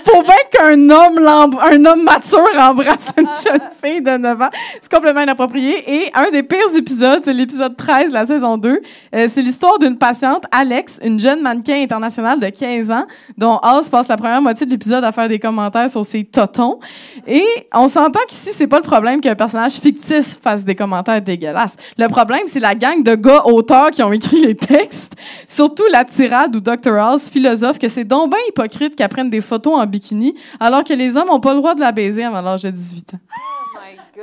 Faut bien qu'un homme mature embrasse une jeune fille de 9 ans. C'est complètement inapproprié. Et un des pires épisodes, c'est l'épisode 13 de la saison 2. C'est l'histoire d'une patiente, Alex, une jeune mannequin internationale de 15 ans, dont House passe la première moitié de l'épisode à faire des commentaires sur ses totons. Et on s'entend qu'ici, c'est pas le problème qu'un personnage fictif fasse des commentaires dégueulasses. Le problème, c'est la gang de gars auteurs qui ont écrit les textes. Surtout la tirade où Dr. House philosophe que c'est donc bien hypocrite qu'elle prenne des photos en bikini alors que les hommes n'ont pas le droit de la baiser avant l'âge de 18 ans.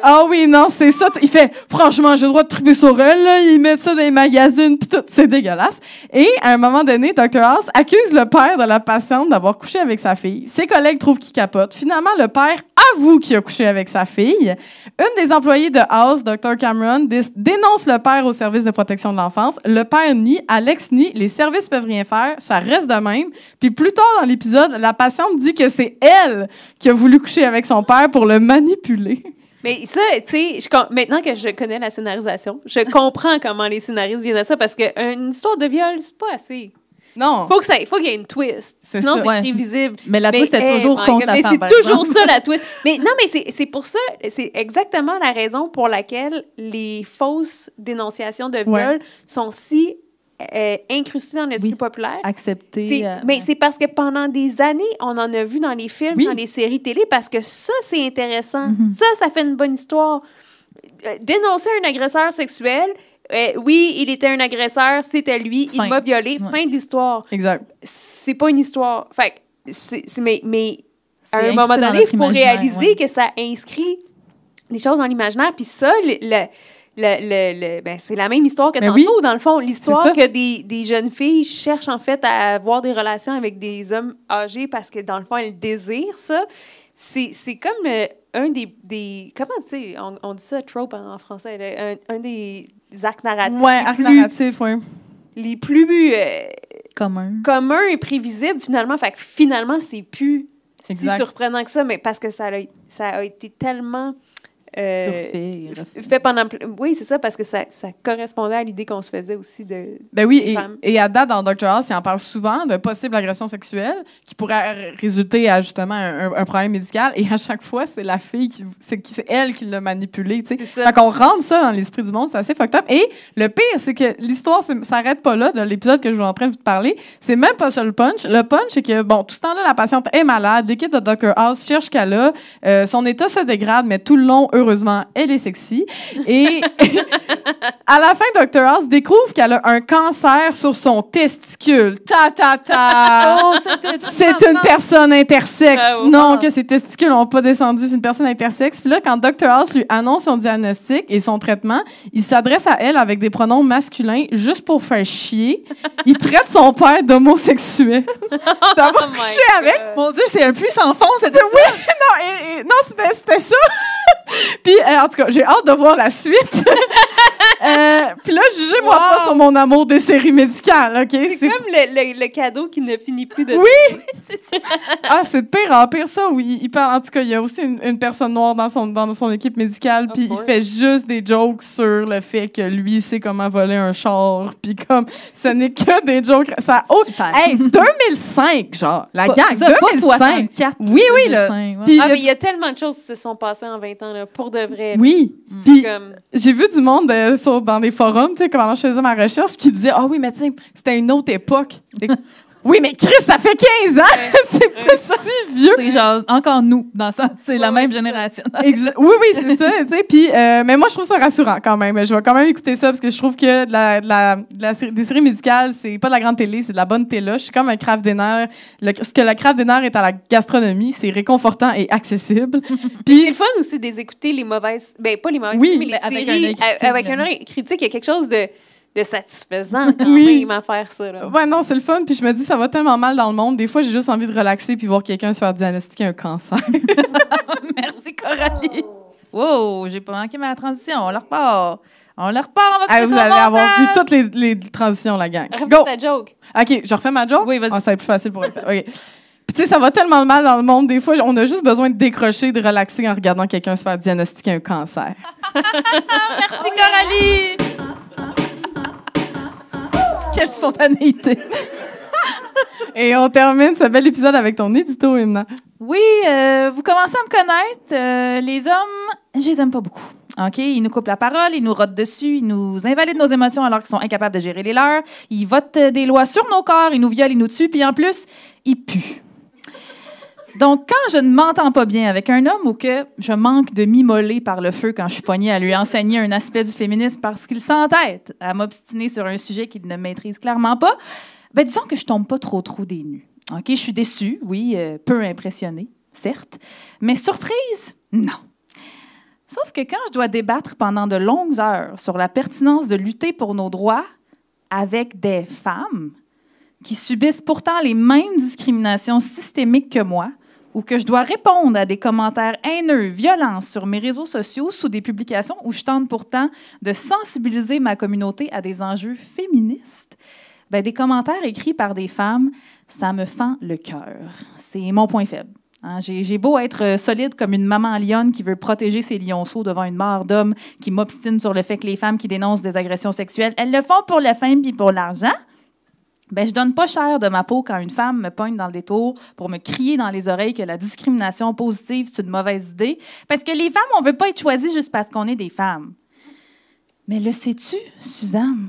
Ah oui, non, c'est ça. Il fait, franchement, j'ai le droit de triper sur elle, là. Ils mettent ça dans les magazines, pis tout. C'est dégueulasse. Et, à un moment donné, Dr. House accuse le père de la patiente d'avoir couché avec sa fille. Ses collègues trouvent qu'il capote. Finalement, le père avoue qu'il a couché avec sa fille. Une des employées de House, Dr. Cameron, dénonce le père au service de protection de l'enfance. Le père nie, Alex nie, les services peuvent rien faire, ça reste de même. Puis plus tard dans l'épisode, la patiente dit que c'est elle qui a voulu coucher avec son père pour le manipuler. Mais ça, tu sais, maintenant que je connais la scénarisation, je comprends comment les scénaristes viennent à ça parce qu'une histoire de viol, c'est pas assez. Non. Faut qu'il y ait une twist. C'est Sinon, ça. c'est Ouais. prévisible. Mais la twist est toujours my contre God, la mais femme, par c'est toujours exemple. ça, la twist. Mais non, mais c'est pour ça, c'est exactement la raison pour laquelle les fausses dénonciations de viol Ouais. sont si incrustées dans l'esprit Oui. populaire. Accepter. Mais c'est parce que pendant des années, on en a vu dans les films, Oui. dans les séries télé, parce que ça, c'est intéressant. Mm-hmm. Ça fait une bonne histoire. Dénoncer un agresseur sexuel, oui, il était un agresseur, c'était lui, Fin. il m'a violé, Ouais. fin d'histoire. Exact. C'est pas une histoire. Fait que mais C'est à un inscrit moment dans donné, il notre faut imaginaire, réaliser ouais. que ça inscrit des choses dans l'imaginaire. Puis ça, ben, c'est la même histoire que Mais tantôt, oui. dans le fond. L'histoire C'est ça. que des jeunes filles cherchent, en fait, à avoir des relations avec des hommes âgés parce que, dans le fond, elles désirent ça. C'est comme un des... Comment, tu sais, on dit ça, trope en français, là, un des actes narratifs Ouais, les arc plus- narratif, ouais. les plus Commun. communs et prévisibles, finalement. Fait que finalement, c'est plus Exact. si surprenant que ça, mais parce que ça a été tellement Surfait. fait pendant... Oui, c'est ça, parce que ça correspondait à l'idée qu'on se faisait aussi de... Ben oui, des femmes. et à date, dans Dr. House, il en parle souvent de possibles agressions sexuelles qui pourraient résulter à justement un problème médical. Et à chaque fois, c'est la fille c'est elle qui l'a manipulé. Tu sais. C'est ça. Fait qu'on rentre ça dans l'esprit du monde, c'est assez fucked up. Et le pire, c'est que l'histoire ça s'arrête pas là, de l'épisode que je suis en train de vous parler. C'est même pas ça le punch. Le punch, c'est que, bon, tout ce temps-là, la patiente est malade. L'équipe de Dr. House cherche qu'elle a. Son état se dégrade, mais tout le long, heureusement, elle est sexy. Et à la fin, Dr. House découvre qu'elle a un cancer sur son testicule. Oh, C'est une personne intersexe. Ah, wow. Non, que ses testicules n'ont pas descendu. C'est une personne intersexe. Puis là, quand Dr. House lui annonce son diagnostic et son traitement, il s'adresse à elle avec des pronoms masculins juste pour faire chier. Il traite son père d'homosexuel. D'avoir Oh my couché avec. Mon Dieu, c'est un puits sans fond, cette Non, non, c'était ça. Puis, en tout cas, j'ai hâte de voir la suite. Puis là, jugez-moi Wow. pas sur mon amour des séries médicales, OK? C'est comme le cadeau qui ne finit plus de... Oui! Ah, c'est de pire en pire, ça. Oui, il parle, en tout cas, il y a aussi une personne noire dans son équipe médicale, puis il boy. fait juste des jokes sur le fait que lui sait comment voler un char, puis comme, ce n'est que des jokes. Ça, Super. Hey, 2005, genre, la gang, Ça, pas 2005. 64. Oui, oui, là. 2005, ouais. Puis Ah, mais il y a tellement de choses qui se sont passées en 20 ans, là, pour de vrai. oui, C'est puis comme... j'ai vu du monde dans des forums, tu sais, pendant que je faisais ma recherche, qui disait, ah oui, mais tu sais, c'était une autre époque. Et- oui, mais Chris, ça fait 15 ans! c'est pas si vieux! C'est genre encore nous, dans ça. C'est la même génération. Oui, oui, c'est ça, tu sais. Puis, mais moi, je trouve ça rassurant quand même. Je vais quand même écouter ça parce que je trouve que des séries médicales, c'est pas de la grande télé, c'est de la bonne télé. Je suis comme un Kraft Dinner. Ce que le Kraft Dinner est à la gastronomie, c'est réconfortant et accessible. C'est Puis, le fun aussi d'écouter les mauvaises... Ben, pas les mauvaises, Oui, mais les mais avec séries un œil critique, avec un là. œil critique. Il y a quelque chose de satisfaisant quand Oui. même à faire ça, là. ouais, non, c'est le fun. Puis je me dis, ça va tellement mal dans le monde. Des fois, j'ai juste envie de relaxer puis voir quelqu'un se faire diagnostiquer un cancer. Merci, Coralie. Wow, j'ai pas manqué ma transition. On la repart. On va Hey, couper vous sur allez le avoir vu montage. toutes les transitions, la gang. Refais Go! ta joke. OK, je refais ma joke? Oui, vas-y. Ah, ça va être plus facile pour elle. OK. Puis, tu sais, ça va tellement mal dans le monde. Des fois, on a juste besoin de décrocher, de relaxer en regardant quelqu'un se faire diagnostiquer un cancer. Merci, Coralie. Quelle spontanéité. Et on termine ce bel épisode avec ton édito, Imna. Oui, vous commencez à me connaître. Les hommes, je les aime pas beaucoup. OK? Ils nous coupent la parole, ils nous rotent dessus, ils nous invalident nos émotions alors qu'ils sont incapables de gérer les leurs. Ils votent des lois sur nos corps, ils nous violent, ils nous tuent, puis en plus, ils puent. Donc, quand je ne m'entends pas bien avec un homme ou que je manque de m'immoler par le feu quand je suis poignée à lui enseigner un aspect du féminisme parce qu'il s'entête à m'obstiner sur un sujet qu'il ne maîtrise clairement pas, ben disons que je tombe pas trop des nues. OK, je suis déçue, oui, peu impressionnée, certes, mais surprise, non. Sauf que quand je dois débattre pendant de longues heures sur la pertinence de lutter pour nos droits avec des femmes qui subissent pourtant les mêmes discriminations systémiques que moi, ou que je dois répondre à des commentaires haineux, violents sur mes réseaux sociaux sous des publications où je tente pourtant de sensibiliser ma communauté à des enjeux féministes, ben, des commentaires écrits par des femmes, ça me fend le cœur. C'est mon point faible. Hein, j'ai beau être solide comme une maman lionne qui veut protéger ses lionceaux devant une mare d'hommes qui m'obstinent sur le fait que les femmes qui dénoncent des agressions sexuelles, elles le font pour la fame puis pour l'argent. Ben, je donne pas cher de ma peau quand une femme me pogne dans le détour pour me crier dans les oreilles que la discrimination positive, c'est une mauvaise idée. Parce que les femmes, on veut pas être choisies juste parce qu'on est des femmes. Mais le sais-tu, Suzanne,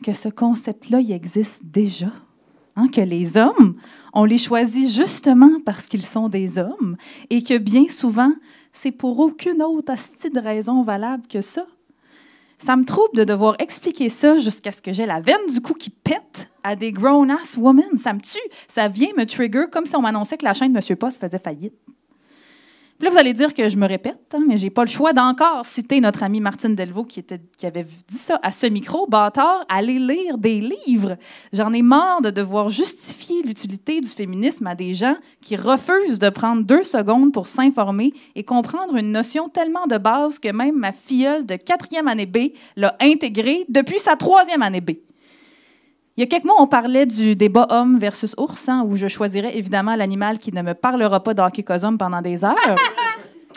que ce concept-là, il existe déjà? Hein, que les hommes, on les choisit justement parce qu'ils sont des hommes et que bien souvent, c'est pour aucune autre hostie de raison valable que ça. Ça me trouble de devoir expliquer ça jusqu'à ce que j'ai la veine du cou qui pète à des grown-ass women. Ça me tue. Ça vient me trigger comme si on m'annonçait que la chaîne de M. Post faisait faillite. Puis là, vous allez dire que je me répète, hein, mais j'ai pas le choix d'encore citer notre amie Martine Delvaux qui avait dit ça à ce micro. Bâtard, allez lire des livres. J'en ai marre de devoir justifier l'utilité du féminisme à des gens qui refusent de prendre 2 secondes pour s'informer et comprendre une notion tellement de base que même ma filleule de 4e année B l'a intégrée depuis sa 3e année B. Il y a quelques mois, on parlait du débat homme versus ours, hein, où je choisirais évidemment l'animal qui ne me parlera pas d'hockey cosum pendant des heures.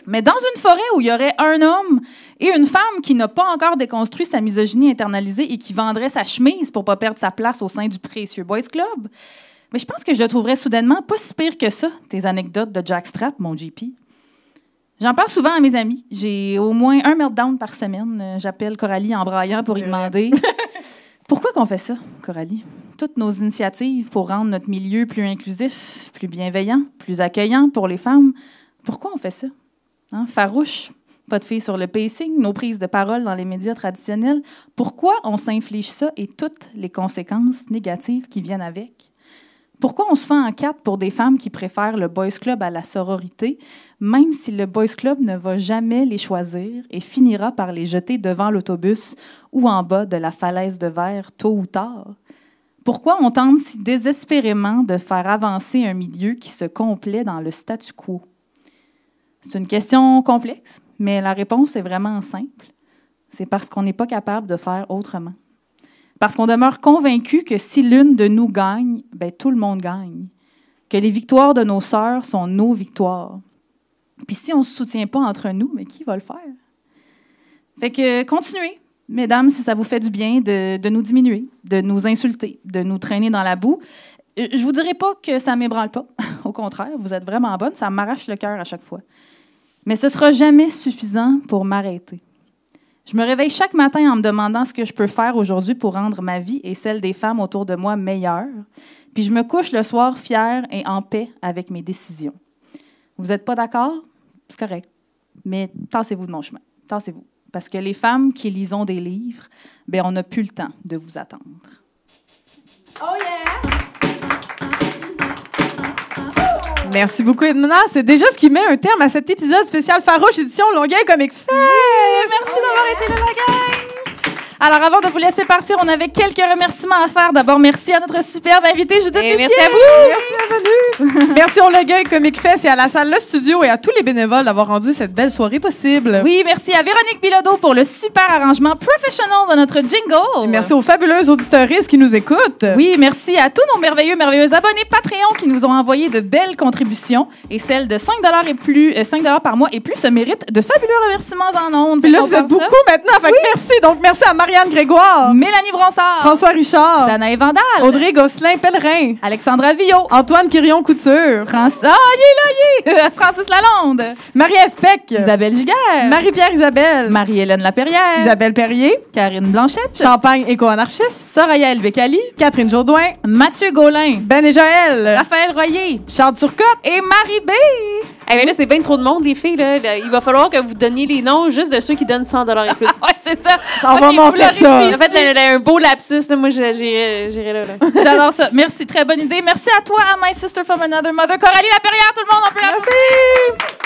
Mais dans une forêt où il y aurait un homme et une femme qui n'a pas encore déconstruit sa misogynie internalisée et qui vendrait sa chemise pour pas perdre sa place au sein du précieux Boys Club, mais je pense que je le trouverais soudainement pas si pire que ça, tes anecdotes de Jackstrap, mon JP. J'en parle souvent à mes amis. J'ai au moins un meltdown par semaine. J'appelle Coralie en braillant pour lui demander... Pourquoi qu'on fait ça, Coralie? Toutes nos initiatives pour rendre notre milieu plus inclusif, plus bienveillant, plus accueillant pour les femmes, pourquoi on fait ça? Hein? Farouche, pas de filles sur le pacing, nos prises de parole dans les médias traditionnels. Pourquoi on s'inflige ça et toutes les conséquences négatives qui viennent avec? Pourquoi on se fait en 4 pour des femmes qui préfèrent le Boys Club à la sororité, même si le Boys Club ne va jamais les choisir et finira par les jeter devant l'autobus ou en bas de la falaise de verre tôt ou tard? Pourquoi on tente si désespérément de faire avancer un milieu qui se complaît dans le statu quo? C'est une question complexe, mais la réponse est vraiment simple. C'est parce qu'on n'est pas capable de faire autrement. Parce qu'on demeure convaincu que si l'une de nous gagne, ben tout le monde gagne. Que les victoires de nos sœurs sont nos victoires. Puis si on ne se soutient pas entre nous, mais qui va le faire? Fait que continuez, mesdames, si ça vous fait du bien de nous diminuer, de nous insulter, de nous traîner dans la boue. Je vous dirai pas que ça ne m'ébranle pas. Au contraire, vous êtes vraiment bonne, ça m'arrache le cœur à chaque fois. Mais ce ne sera jamais suffisant pour m'arrêter. Je me réveille chaque matin en me demandant ce que je peux faire aujourd'hui pour rendre ma vie et celle des femmes autour de moi meilleure. Puis je me couche le soir fière et en paix avec mes décisions. Vous n'êtes pas d'accord? C'est correct. Mais tassez-vous de mon chemin. Tassez-vous. Parce que les femmes qui lisons des livres, ben on n'a plus le temps de vous attendre. Oh yeah! Merci beaucoup, Edmona. C'est déjà ce qui met un terme à cet épisode spécial Farouche édition Longueuil Comic Fest. Merci d'avoir été là, la gang! Alors, avant de vous laisser partir, on avait quelques remerciements à faire. D'abord, merci à notre superbe invitée, Judith Lucier. Merci à vous! Merci, bienvenue! Merci au Longueuil Comic Fest et à la salle Le Studio et à tous les bénévoles d'avoir rendu cette belle soirée possible. Oui, merci à Véronique Bilodeau pour le super arrangement professionnel de notre jingle. Et merci aux fabuleuses auditeuristes qui nous écoutent. Oui, merci à tous nos merveilleux abonnés Patreon qui nous ont envoyé de belles contributions. Et celles de 5 $ et plus, 5 $ par mois et plus se méritent de fabuleux remerciements en ondes. Puis là, vous êtes beaucoup maintenant. Fait que merci. Donc, merci à Marianne Grégoire, Mélanie Bronsard, François Richard, Danae Vandal, Audrey Gosselin-Pellerin, Alexandra Villot, Antoine Quirion-Couture, Francis Lalonde, Marie-Ève Peck, Isabelle Giguère, Marie-Pierre Isabelle, Marie-Hélène Laperrière, Isabelle Perrier, Karine Blanchette, Champagne éco-anarchiste, Soraya Elbekali, Catherine Jourdouin, Mathieu Gaulin, Ben et Joël, Raphaël Royer, Charles Turcotte et Marie B. Eh bien là, c'est bien trop de monde, les filles. Là. Il va falloir que vous donniez les noms juste de ceux qui donnent 100 $ et plus. Ouais, c'est ça. On va monter ça. En fait, un beau lapsus. Là, moi, j'irai là. J'adore ça. Merci, très bonne idée. Merci à toi, à My Sister from Another Mother, Coralie Laperrière, tout le monde, on peut Merci.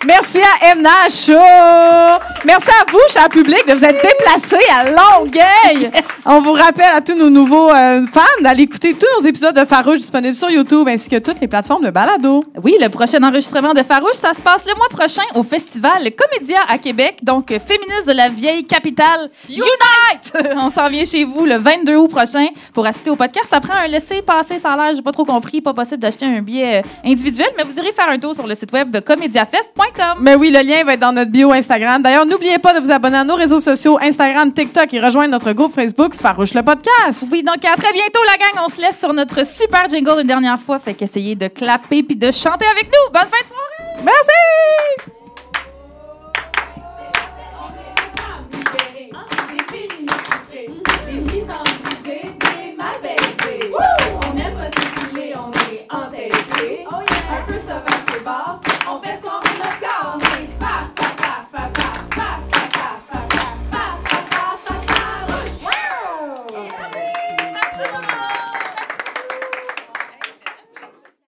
Merci à Emna Shaw. Merci à vous, cher public, de vous être déplacés à Longueuil. Yes. On vous rappelle à tous nos nouveaux fans d'aller écouter tous nos épisodes de Farouche disponibles sur YouTube ainsi que toutes les plateformes de balado. Oui, le prochain enregistrement de Farouche, ça se passe le mois prochain au festival Comédia à Québec. Donc, féministes de la vieille capitale, Unite! On s'en vient chez vous le 22 août prochain pour assister au podcast. Ça prend un laissez-passer, ça a l'air, j'ai pas trop compris, pas possible d'acheter un billet individuel, mais vous irez faire un tour sur le site web de comédiafest.com. farouchelepopodcast@gmail.com. Mais oui, le lien va être dans notre bio Instagram. D'ailleurs, n'oubliez pas de vous abonner à nos réseaux sociaux, Instagram, TikTok et rejoindre notre groupe Facebook Farouche le podcast. Oui, donc à très bientôt, la gang. On se laisse sur notre super jingle une dernière fois. Fait qu'essayez de clapper puis de chanter avec nous. Bonne fin de soirée! Merci!